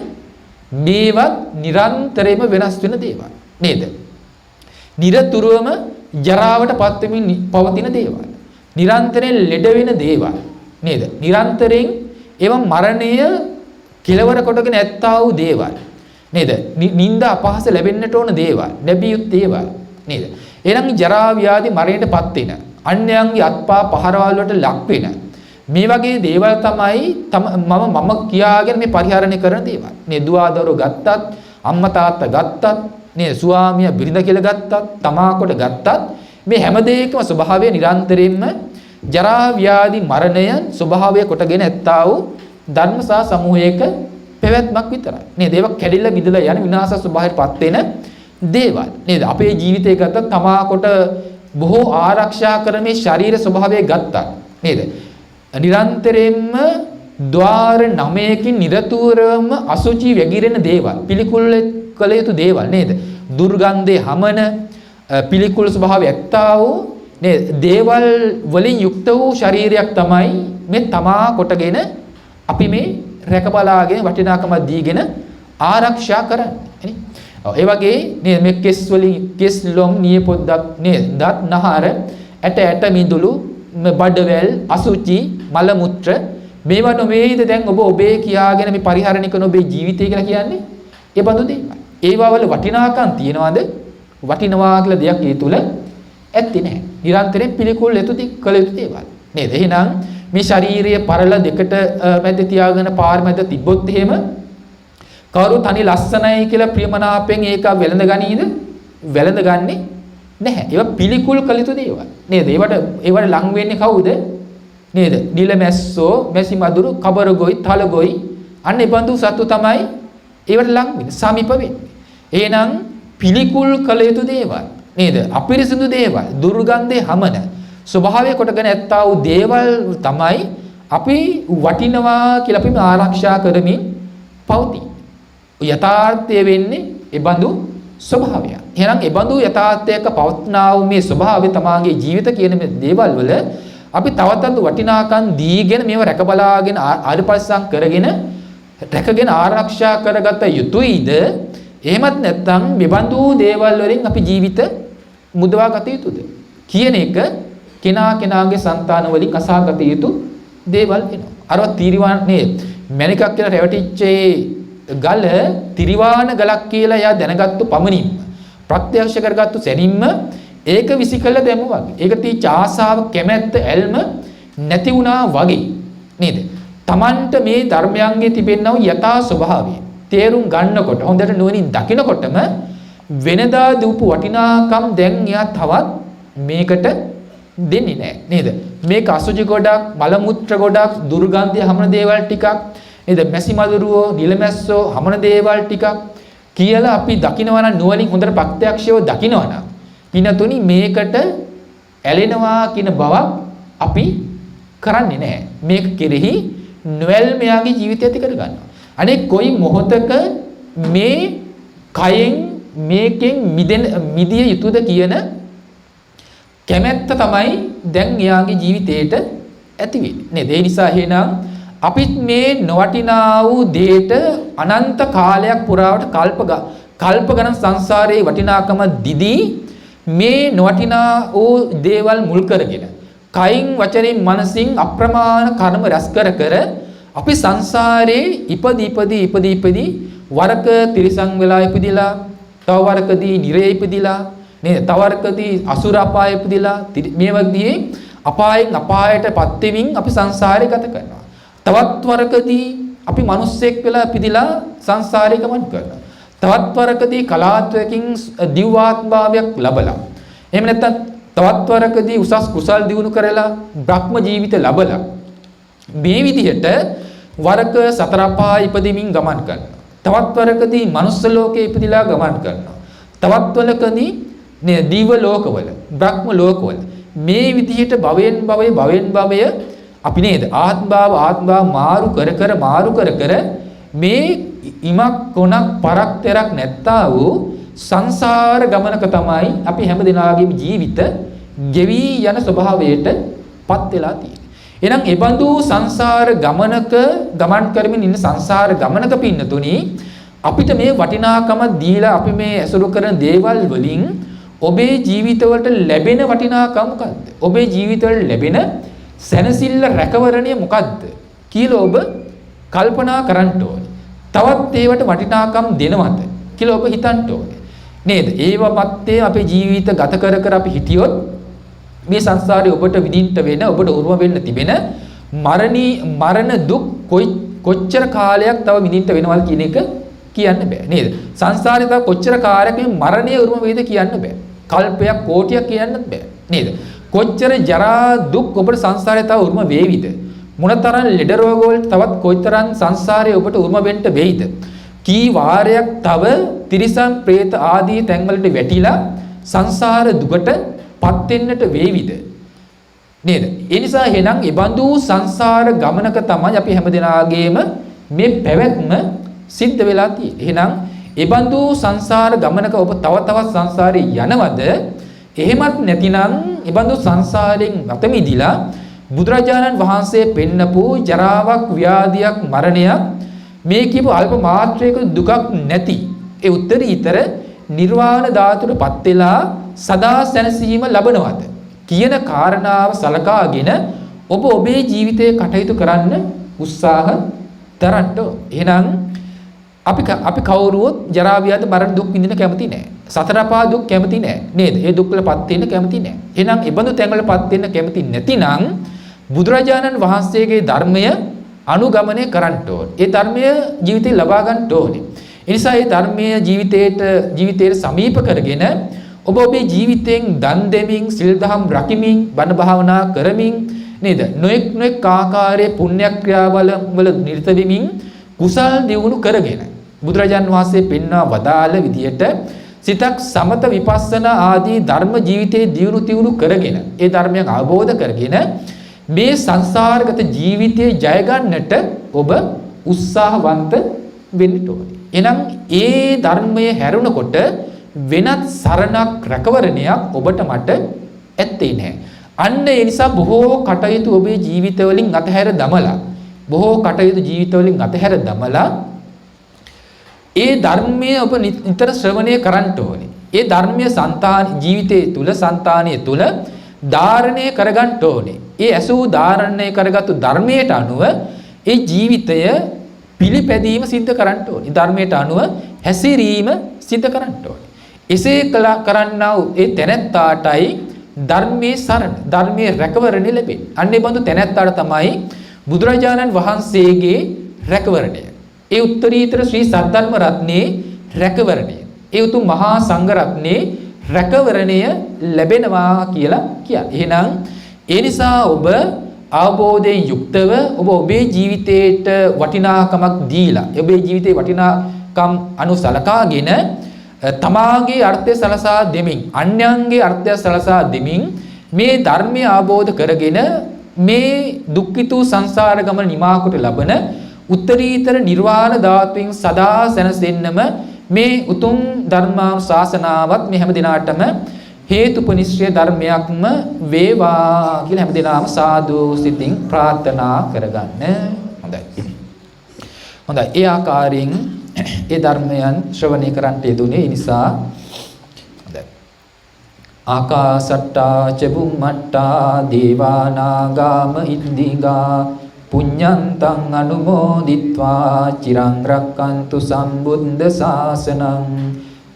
මේවත් නිරන්තරයෙන්ම වෙනස් වෙන දේවල් නේද? නිරතුරුවම ජරාවටපත් වෙමින් පවතින දේවල්. නිරන්තරයෙන් ලෙඩ වෙන දේවල් නේද? නිරන්තරයෙන් එවම මරණය කෙලවර කොටගෙන ඇත්තා වූ දේවල් නේද? නිന്ദ අපහාස ලැබෙන්නට ඕන දේවල්, ලැබිය යුතු දේවල් නේද? එහෙනම් ජරා ව්‍යාධි මරණයටපත් වෙන, අන්‍යයන්ගේ අත්පා පහරවල් වලට ලක් වෙන මේ වගේ දේවල් තමයි මම කියාගෙන මේ පරිහරණය කරන දේවල්. නේ දුවදරු ගත්තත්, අම්මා තාත්තා ගත්තත්, නේ ස්වාමියා බිරිඳ කියලා ගත්තත්, තමා කොට ගත්තත් මේ හැම දෙයකම ස්වභාවය නිරන්තරයෙන්ම ජරා ව්‍යාධි මරණය ස්වභාවය කොටගෙන ඇත්තා වූ ධර්මසා සමූහයක පැවැත්මක් විතරයි. නේද? ඒක කැඩිලා බිඳලා යන විනාශ ස්වභාවයටපත් වෙන දේවල්. නේද? අපේ ජීවිතය ගත්තත් තමා කොට බොහෝ ආරක්ෂා කරන මේ ශරීර ස්වභාවය ගත්තා. නේද? නිරන්තරයෙන්ම ద్వාර 9කින් නිරතුරුවම අසුචි වැగిරෙන දේවල්, පිළිකුල් කළ යුතු දේවල් නේද? දුර්ගන්ධේ හමන පිළිකුල් ස්වභාවය ඇත්තා වූ නේද? දේවල් වලින් යුක්ත වූ ශරීරයක් තමයි මේ තමා කොටගෙන අපි මේ රැකබලාගෙන වටිනාකම දීගෙන ආරක්ෂා කරන්නේ නේ. ඒ වගේ නේද මේ කෙස් වලින් කෙස් ලොම් නියපොද්දක් නේද? දත් නහර ඇට මිදුළු බඩවැල් අසුචි මල මුත්‍ර මේවා නොවේද දැන් ඔබ ඔබේ කියාගෙන මේ පරිහරණය කරන ඔබේ ජීවිතය කියලා කියන්නේ? ඒ බඳු දේවල්. ඒවා වල වටිනාකම් තියනවාද? වටිනවා කියලා දෙයක් ඒ තුල ඇත්තේ නැහැ. නිරන්තරයෙන් පිළිකුල් යුතු කළ යුතු දේවල්. නේද? එහෙනම් මේ ශාරීරිය පරල දෙකට මැද තියාගෙන පාර මැද තිබ්බොත් එහෙම කවුරු තනි ලස්සනයි කියලා ප්‍රියමනාපෙන් ඒක වෙළඳ ගනීද? වෙළඳ ගන්නේ නැහැ. ඒවා පිළිකුල් කළ යුතු දේවල්. නේද? ඒවට ලං වෙන්නේ කවුද? නේද? නිල මැස්සෝ, මැසි මදුරු, කබරගොයි, තලගොයි අන්න ඒ බඳු සතු තමයි ඒවට ලං වෙන්නේ, සමීප වෙන්නේ. එහෙනම් පිළිකුල් කළ යුතු දේවල් නේද? අපිරිසිදු දේවල්, දුර්ගන්ධේ හමන ස්වභාවය කොටගෙන ඇත්තා වූ දේවල් තමයි අපි වටිනවා කියලා අපි ආරක්ෂා කරමින් පවතින. යථාර්ථය වෙන්නේ ඒ බඳු ස්වභාවය. එහෙනම් ඒ බඳු යථාර්ථයක පවත්නා වූ මේ ස්වභාවය තමාගේ ජීවිත කියන මේ දේවල් වල අපි තවතත් වටිනාකම් දීගෙන මේව රැකබලාගෙන ආරිපස්සම් කරගෙන රැකගෙන ආරක්ෂා කරගත යුතුයිද? එහෙමත් නැත්නම් මේ බඳු දේවල් වලින් අපි ජීවිත මුදවා ගත යුතුද කියන එක කෙනාගේ సంతාන වලින් අසාගත යුතු දේවල් වෙනවා. අරව තිරිවානේ මණිකක් කියලා රැවටිච්ච ගල තිරිවාන ගලක් කියලා එයා දැනගත්තු පමණින්ම ප්‍රත්‍යක්ෂ කරගත්තු සැනින්ම ඒක විසිකල දැමු වගේ. ඒකට තීච ආසාව කැමැත්ත ඇල්ම නැති වුණා වගේ නේද? Tamanට මේ ධර්මයන්ගේ තිබෙනා යථා ස්වභාවය තේරුම් ගන්නකොට හොඳට නුවණින් දකිනකොටම වෙනදා දූපු වටිනාකම් දැන් එයා තවත් මේකට දෙන්නේ නැහැ නේද? මේක අසුචි ගොඩක්, මල මුත්‍ර ගොඩක්, දුර්ගන්ධය හමන දේවල් ටිකක් නේද? මැසි මදුරුවෝ, නිලමැස්සෝ හමන දේවල් ටිකක් කියලා අපි දකිනවා නම් නුවණින් හොඳට ප්‍රත්‍යක්ෂව දකිනවා නම් පිනතුනි මේකට ඇලෙනවා කියන බව අපි කරන්නේ නැහැ. මේක කෙරෙහි නොඇල්මයාගේ ජීවිතය ඇති කර ගන්නවා. අනේ කොයි මොහොතක මේ කයෙන් මේකෙන් මිදිය යුතුද කියන කැමැත්ත තමයි දැන් එයාගේ ජීවිතේට ඇති වෙන්නේ. නේද? ඒ නිසා එහෙනම් අපිත් මේ නොවටිනා වූ දෙයට අනන්ත කාලයක් පුරාවට කල්ප ගණන් සංසාරයේ වටිනාකම දිදී මේ නොවටිනා වූ දේවල් මුල් කරගෙන කයින් වචනෙන් මනසින් අප්‍රමාණ කර්ම රැස් කර අපි සංසාරේ ඉපදී වරක තිරිසන් වෙලා ඉපදිලා තව වරකදී නිරේ ඉපදිලා නේද? තව වරකදී අසුර අපායේ ඉපදිලා මේ වගේ අපායෙන් අපායටපත් වෙමින් අපි සංසාරේ ගත කරනවා. තවත් වරකදී අපි මිනිස්සෙක් වෙලා ඉපදිලා සංසාරේ ගමන් කරනවා. තවත් වරකදී කලාත්වකින් දිව්‍යාත්මභාවයක් ලැබලා එහෙම නැත්නම් තවත් වරකදී උසස් කුසල් දිනු කරලා බ්‍රහ්ම ජීවිත ලැබලා මේ විදිහට වරක සතර අපාය ඉපදෙමින් ගමන් කරනවා. තවත් වරකදී මනුස්ස ලෝකේ ඉපදිලා ගමන් කරනවා. තවත් වරකදී දිව ලෝකවල බ්‍රහ්ම ලෝකවල මේ විදිහට භවයෙන් භවය අපි නේද ආත්ම මාරු කර මේ ඉමක් කොනක් පරක් තෙරක් නැත්තා වූ සංසාර ගමනක තමයි අපි හැම දිනාගේම ජීවිත ගෙවි යන ස්වභාවයට පත් වෙලා තියෙන්නේ. එහෙනම් ඒ බඳු සංසාර ගමනක ගමන් කරමින් ඉන්න සංසාර ගමනක පින්නතුණි අපිට මේ වටිනාකම දීලා අපි මේ ඇසුරු කරන දේවල් වලින් ඔබේ ජීවිතවලට ලැබෙන වටිනාකම මොකද්ද? ඔබේ ජීවිතවල ලැබෙන සැනසෙල්ල රැකවරණය මොකද්ද කියලා ඔබ කල්පනා කරන්න ඕනේ. තවත් ඒවට වටිනාකම් දෙනවද කියලා ඔබ හිතන්න ඕනේ. නේද? ඒව මැත්තේ අපේ ජීවිත ගත කර අපි හිටියොත් මේ සංසාරේ ඔබට විඳින්න වෙන ඔබට උරුම වෙන්න තිබෙන මරණ දුක් කොච්චර කාලයක් තව විඳින්න වෙනවද කියන එක කියන්න බෑ නේද? සංසාරේ තව කොච්චර කාලයක් මේ මරණය උරුම වේද කියන්න බෑ. කල්පයක් කෝටියක් කියන්නත් බෑ නේද? කොච්චර ජරා දුක් ඔබට සංසාරේ තව උරුම වේවිද? මොනතරම් ලෙඩ රෝග වලට තවත් කොයිතරම් සංසාරේ ඔබට උරුම වෙන්න වෙයිද? කී වාරයක් තව තිරිසන් പ്രേත ආදී තැන් වලට වැටිලා සංසාර දුකට පත් වෙන්නට වේවිද? නේද? ඒ නිසා එහෙනම් ඒ බඳු සංසාර ගමනක තමයි අපි හැමදෙනාගේම මේ පැවැත්ම සිද්ධ වෙලා තියෙන්නේ. එහෙනම් ඒ බඳු සංසාර ගමනක ඔබ තවත් සංසාරේ යනවද? එහෙමත් නැතිනම් ඒ බඳු සංසාරයෙන් අත මිදිලා බුදුරජාණන් වහන්සේ පෙන්නපු ජරාවක්, ව්‍යාධියක්, මරණයක් මේ කියපු අල්ප මාත්‍රයක දුකක් නැති ඒ උත්තරීතර නිර්වාණ ධාතුවටපත් වෙලා සදා සැනසීම ලබනවද කියන කාරණාව සලකාගෙන ඔබ ඔබේ ජීවිතේ කටයුතු කරන්න උත්සාහ දරන්න ඕන. එහෙනම් අපි කවුරුවත් ජරා ව්‍යාධි මරණ දුක් විඳින්න කැමති නැහැ. සතර පහ දුක් කැමති නැහැ. නේද? ඒ දුක් වලපත් වෙන්න කැමති නැහැ. එහෙනම් ඒ බඳු තැන් වලපත් වෙන්න කැමති නැතිනම් බුදුරජාණන් වහන්සේගේ ධර්මය අනුගමනය කරන්න ඕනේ. ඒ ධර්මය ජීවිතේ ලබා ගන්න ඕනේ. ඒ නිසා මේ ධර්මයේ ජීවිතයට සමීප කරගෙන ඔබ ඔබේ ජීවිතෙන් දන් දෙමින්, සිල් දහම් රකිමින්, බණ භාවනා කරමින් නේද? නොඑක් ආකාරයේ පුණ්‍ය ක්‍රියාවල නිරත වෙමින් කුසල් දියුණු කරගෙන බුදුරජාන් වහන්සේ පෙන්වා වදාළ විදියට සිතක් සමත විපස්සනා ආදී ධර්ම ජීවිතයේ දියුණු කරගෙන ඒ ධර්මයන් අවබෝධ කරගෙන මේ සංසාරගත ජීවිතයේ ජය ගන්නට ඔබ උත්සාහවන්ත වෙන්න ඕනේ. එහෙනම් ඒ ධර්මයේ හැරුණකොට වෙනත් සරණක් රැකවරණයක් ඔබට මට ඇත්තේ නැහැ. අන්න ඒ නිසා බොහෝ කටයුතු ඔබේ ජීවිතවලින් අතහැර දමලා ඒ ධර්මයේ ඔබ නිතර ශ්‍රවණය කරන්න ඕනේ. ඒ ධර්මයේ ජීවිතයේ තුල సంతානයේ තුල ධාරණය කරගන්න ඕනේ. ඒ ඇසූ ධාරණය කරගත්තු ධර්මයට අනුව ඒ ජීවිතය පිළිපැදීම සිද්ධ කරන්න ඕනේ. ධර්මයට අනුව හැසිරීම සිද්ධ කරන්න ඕනේ. එසේ කරන්නා වූ ඒ තැනැත්තාටයි ධර්මයේ සරණ, ධර්මයේ රැකවරණය ලැබෙන්නේ. අන්නේ බඳු තැනැත්තාට තමයි බුදුරජාණන් වහන්සේගේ රැකවරණය, ඒ උත්තරීතර ශ්‍රී සද්ධර්ම රත්නයේ රැකවරණය, ඒ උතුම් මහා සංඝ රත්නයේ රැකවරණය ලැබෙනවා කියලා කියන්නේ. එහෙනම් ඒ නිසා ඔබ අවබෝධයෙන් යුක්තව ඔබේ ජීවිතයට වටිනාකමක් දීලා, ඔබේ ජීවිතේ වටිනාකම් අනුසලකාගෙන තමාගේ අර්ථය සලසා දෙමින්, අන්‍යයන්ගේ අර්ථය සලසා දෙමින් මේ ධර්මය අවබෝධ කරගෙන මේ දුක්ඛිත සංසාර ගමන නිමා කොට ලබන උත්තරීතර නිර්වාණ ධාතුවෙන් සදා සැනසෙන්නම මේ උතුම් ධර්මානුශාසනාවත් මේ හැම දිනාටම හේතුපනිශ්‍රය ධර්මයක්ම වේවා කියලා හැම දිනාම සාදු සිතින් ප්‍රාර්ථනා කරගන්න. හොඳයි. ඒ ආකාරයෙන් ඒ ධර්මයන් ශ්‍රවණය කරන්ට යෙදුනේ. ඒ නිසා හොඳයි. ආකාසට්ටා චබුම්මට්ටා දේවානාගාම ඉද්දිගා පුඤ්ඤන්තං අනුමෝදිත්වා චිරං රක්칸තු සම්බුද්ධ ශාසනං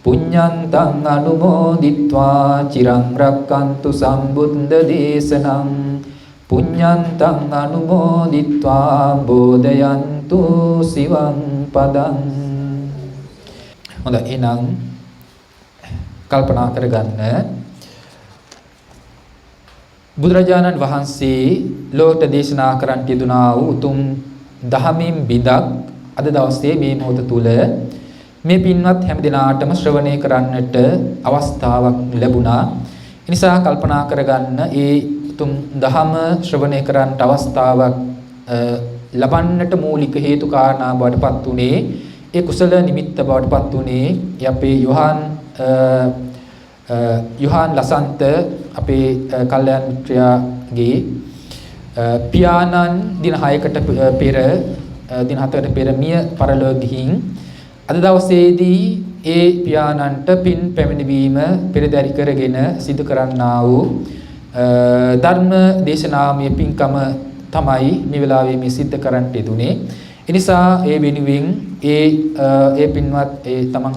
පුඤ්ඤන්තං අනුමෝදිත්වා චිරං රක්칸තු සම්බුද්ධ දේශනං පුඤ්ඤන්තං අනුමෝදිත්වා බෝධයන්තු සිවං පදං. හොඳයි. එහෙනම් කල්පනා කරගන්න, බුදුරජාණන් වහන්සේ ලෝකට දේශනා කරන්ට යෙදුනා වූ උතුම් දහමින් බිඳක් අද දවසේ මේ මොහොත තුල මේ පින්වත් හැම දිනාටම ශ්‍රවණය කරන්නට අවස්ථාවක් ලැබුණා. ඒ නිසා කල්පනා කරගන්න, ඒ උතුම් දහම ශ්‍රවණය කරන්නට අවස්ථාවක් ලබන්නට මූලික හේතු කාරණා බවට පත් උනේ, ඒ කුසල නිමිත්ත බවට පත් උනේ අපේ යොහාන් ලසන්ත, අපේ කල්යාණ මිත්‍රයාගේ පියාණන් දින 6කට පෙර, දින 7කට පෙර මිය පරලොව ගිහින් අද දවසේදී ඒ පියාණන්ට පින් පැමිණවීම පෙරදරි කරගෙන සිදු කරන්නා වූ ධර්ම දේශනාමය පින්කම තමයි මේ වෙලාවේ මේ සිද්ධ කරන්නට යෙදුනේ. ඒ නිසා ඒ වෙනුවෙන් ඒ පින්වත් ඒ තමන්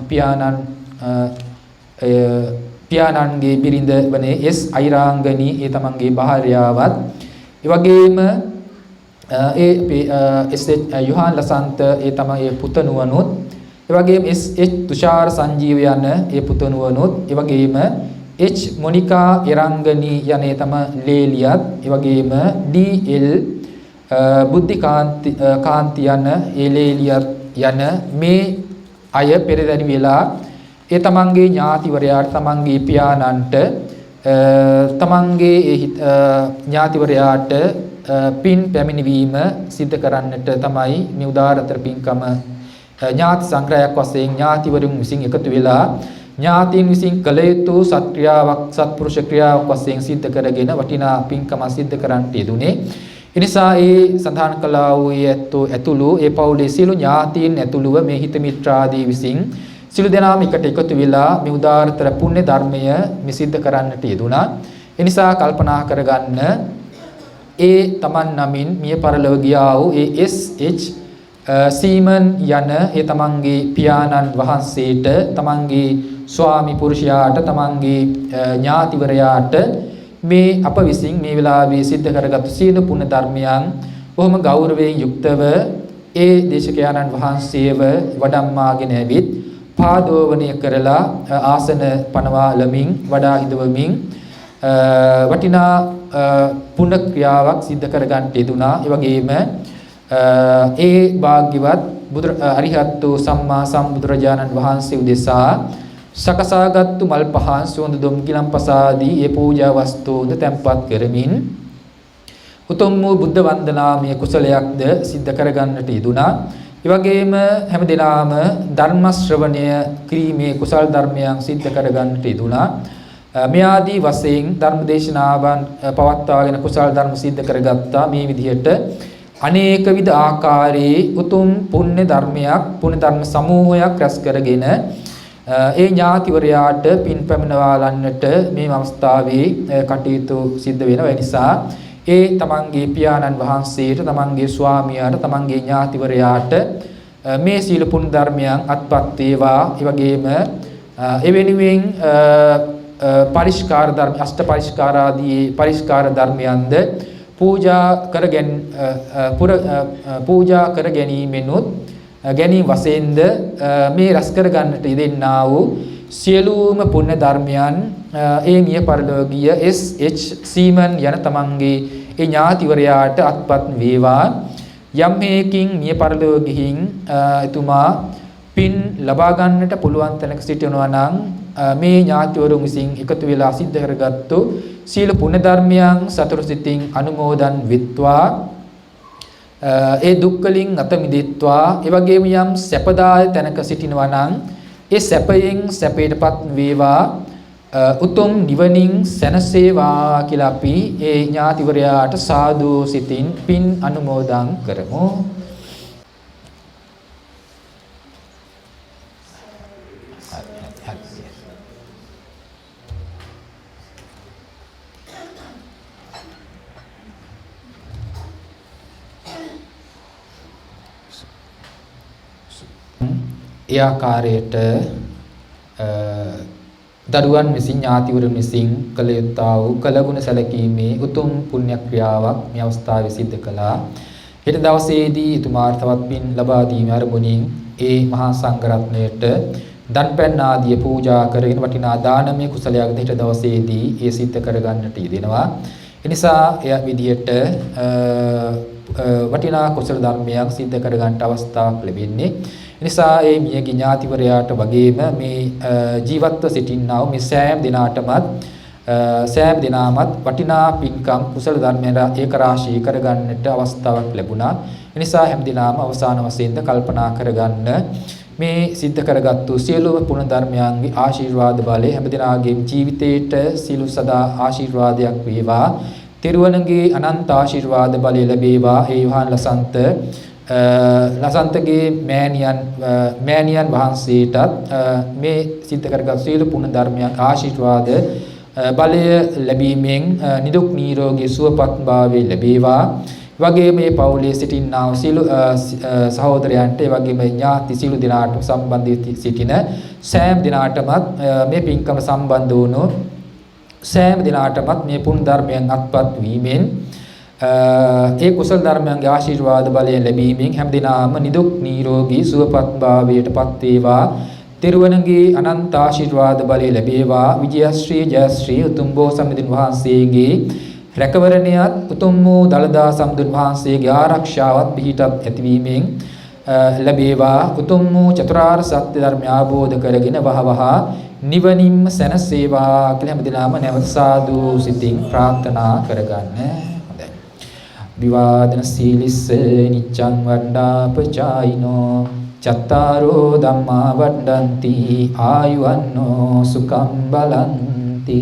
පියාණන්ගේ බිරිඳ වනේ එස් අයිරාංගනී, ඒ තමන්ගේ භාර්යාවත්, ඒ වගේම එස් යොහාන් ලසන්ත, ඒ තමයි පුතණුවනුත්, ඒ වගේම එස් තුෂාර සංජීව යන ඒ පුතණුවනුත්, ඒ වගේම එච් මොනිකා එරංගනී යන ඒ තම ලේලියත්, ඒ වගේම ඩී.එල් බුද්ධිකාන්ති යන ඒ ලේලියත් යන මේ අය පෙරදරි වෙලා ඒ තමන්ගේ ඥාතිවරයාට, තමන්ගේ පියාණන්ට, තමන්ගේ ඥාතිවරයාට පින් පැමිණවීම සිද්ධ කරන්නට තමයි මේ උදාරතර පින්කම ඥාති සංග්‍රහයක් වශයෙන් ඥාතිවරුන් විසින් එකතු වෙලා ඥාතීන් විසින් කළ යුතු සත්ක්‍රියාවක්, සත්පුරුෂ ක්‍රියාවක් වශයෙන් සිද්ධ කරගෙන වටිනා පින්කම සිද්ධ කරන්නට යෙදුනේ. ඒ නිසා ඒ සඳහන් කළා වූ ඇතුළු ඒ පවුලේ සියලු ඥාතීන් ඇතුළුව මේ හිත මිත්‍රාදී විසින් සියලු දෙනාම එකට එකතු වෙලා මේ උදාාරතර පුණ්‍ය ධර්මය මේ සිද්ධ කරන්නට යෙදුණා. ඒ නිසා කල්පනා කරගන්න, ඒ තමන් නමින් මිය පරලොව ගියා වූ ඒ SH සීමන් යන ඒ තමන්ගේ පියාණන් වහන්සේට තමන්ගේ ස්වාමි පුරුෂයාට තමන්ගේ ඥාතිවරයාට මේ අප විසින් මේ වෙලාවේ සිද්ධ කරගත් සියලු පුණ්‍ය ධර්මයන් බොහොම ගෞරවයෙන් යුක්තව ඒ දේශකයන්න් වහන්සේව වඩම්මාගෙන ඇවිත් පාදෝවණය කරලා ආසන පනවාලමින් වඩා හිඳවමින් වටිනා පුණ්‍ය ක්‍රියාවක් සිද්ධ කරගන්න යෙදුනා. ඒ වගේම ඒ භාග්‍යවත් අරිහත් වූ සම්මා සම්බුදුරජාණන් වහන්සේ උදෙසා සකසාගත්තු මල් පහන් සුවඳ දුම් ගිලම්පසාදී ඒ පූජා වස්තුන්ද තැන්පත් කරමින් උතුම් වූ බුද්ධ වන්දනාමය කුසලයක්ද සිද්ධ කරගන්නට යෙදුනා. ඒ වගේම හැම දිනම ධර්ම ශ්‍රවණය කිරීමේ කුසල් ධර්මයන් සිද්ධ කරගන්නට යෙදුනා. මේ ආදී වශයෙන් ධර්ම දේශනාවන් පවත්වාගෙන කුසල් ධර්ම සිද්ධ කරගත්තා. මේ විදිහට අනේක විද ආකාරයේ උතුම් පුණ්‍ය ධර්මයක් පුණ්‍ය ධර්ම සමූහයක් රැස් කරගෙන ඒ ඥාතිවරයාට පින් පැමිණවාලන්නට මේ අවස්ථාවේ කටයුතු සිද්ධ වෙනවා. ඒ නිසා ඒ තමන්ගේ පියාණන් වහන්සේට තමන්ගේ ස්වාමියාට තමන්ගේ ඥාතිවරයාට මේ සීල පුණ්‍ය ධර්මයන් අත්පත් වේවා. ඒ වගේම එවෙනුවෙන් පරිස්කාර ධර්ම අෂ්ට පරිස්කාරාදී පරිස්කාර ධර්මයන්ද පූජා කර ගැනීමෙනුත් ගැනීම වශයෙන්ද මේ රැස් කර ගන්නට යෙදෙන්නා වූ සියලුම පුණ්‍ය ධර්මයන් ඒ මිය පරලෝකීය SH සීමන් යන තමන්ගේ ඒ ඥාතිවරයාට අත්පත් වේවා. යම් හේකින් මිය පරලෝකීහින් එතුමා පින් ලබා ගන්නට පුළුවන් තැනක සිටිනවා නම් මේ ඥාතිවරුන් විසින් එකතු වෙලා සිද්ධ කරගත්තු සීල පුණ්‍ය ධර්මයන් සතර සිතින් අනුමෝදන් විත්වා ඒ දුක්වලින් අත මිදෙත්වා. ඒ වගේම යම් සැපදාය තැනක සිටිනවා නම් ඒ සැපයෙන් සැපයටපත් වේවා. උතුම් නිවනින් සැනසේවා කියලා අපි ඒ ඥාතිවරයාට සාදු සිතින් පින් අනුමෝදන් කරමු. ඒ ආකාරයට දරුවන් විසින් ඥාතිවරුන් විසින් කළ යුත්තා වූ කළගුණ සැලකීමේ උතුම් පුණ්‍ය ක්‍රියාවක් මේ අවස්ථාවේ සිද්ධ කළා. හෙට දවසේදී එතුමාට තවත් පින් ලබා දීමේ අරමුණින් ඒ මහා සංඝරත්නයට දන්පැන් ආදී පූජා කරගෙන වටිනා දානමය කුසලයක් හෙට දවසේදී ඒ සිද්ධ කරගන්නට යෙදෙනවා. ඒ නිසා එය විදියට වටිනා කුසල ධර්මයක් සිද්ධ කරගන්නට අවස්ථාවක් ලැබෙන්නේ. නිසා ඒ මියගේ ඥාතිවරයාට වගේම මේ ජීවත්ව සිටින්නා වූ මේ සෑම දිනාමත් වටිනා පින්කම් කුසල ධර්මයන් ඒක රාශී කරගන්නට අවස්ථාවක් ලැබුණා. ඒ නිසා හැම දිනම අවසාන වශයෙන්ද කල්පනා කරගන්න මේ සිද්ධ කරගත්තු සියලුම පුණ්‍ය ධර්මයන්ගේ ආශිර්වාද බලය හැම දිනාගේම ජීවිතේට සියලු සදා ආශිර්වාදයක් වේවා. තිරුවණගේ අනන්ත ආශිර්වාද බලය ලැබේවා. ඒ යෝහන් ලසන්තගේ මෑණියන් වහන්සේටත් මේ සිද්ධ කරගත් සියලු පුණ්‍ය ධර්මයන් ආශිර්වාද බලය ලැබීමෙන් නිදුක් නිරෝගී සුවපත් භාවය ලැබේවා. වගේම මේ පවුලේ සිටින්නා වූ සියලු සහෝදරයන්ට ඒ වගේම ඥාති සියලු දෙනාට සම්බන්ධ සිටින සෑම දිනාටමත් මේ පින්කම සම්බන්ධ වුණු සෑම දිනාටමත් මේ පුණ්‍ය ධර්මයන් අත්පත් වීමෙන් ඒ කුසල ධර්මයන්ගේ ආශිර්වාද බලය ලැබීමෙන් හැම දිනම නිදුක් නිරෝගී සුවපත් භාවයටපත් වේවා. තිරුවණගේ අනන්ත ආශිර්වාද බලය ලැබේවා. විජයශ්‍රී ජයශ්‍රී උතුම් බෝසත්ණන් වහන්සේගේ රැකවරණයත් උතුම් වූ දළදා සම්බුදුන් වහන්සේගේ ආරක්ෂාවත් පිහිටත් ඇතිවීමෙන් ලැබේවා. උතුම් වූ චතුරාර්ය සත්‍ය ධර්මය අවබෝධ කරගෙන වහවහ නිවනින්ම සැනසේවා කියලා හැම දිනම නැවත සාදු සිතින් ප්‍රාර්ථනා කරගන්න. විවාදන සීලිස්ස නිච්ඡං වණ්ඩාපචායිනෝ චත්තාරෝ ධම්මා වඩ්ඩಂತಿ ආයුවන්නෝ සුඛං බලಂತಿ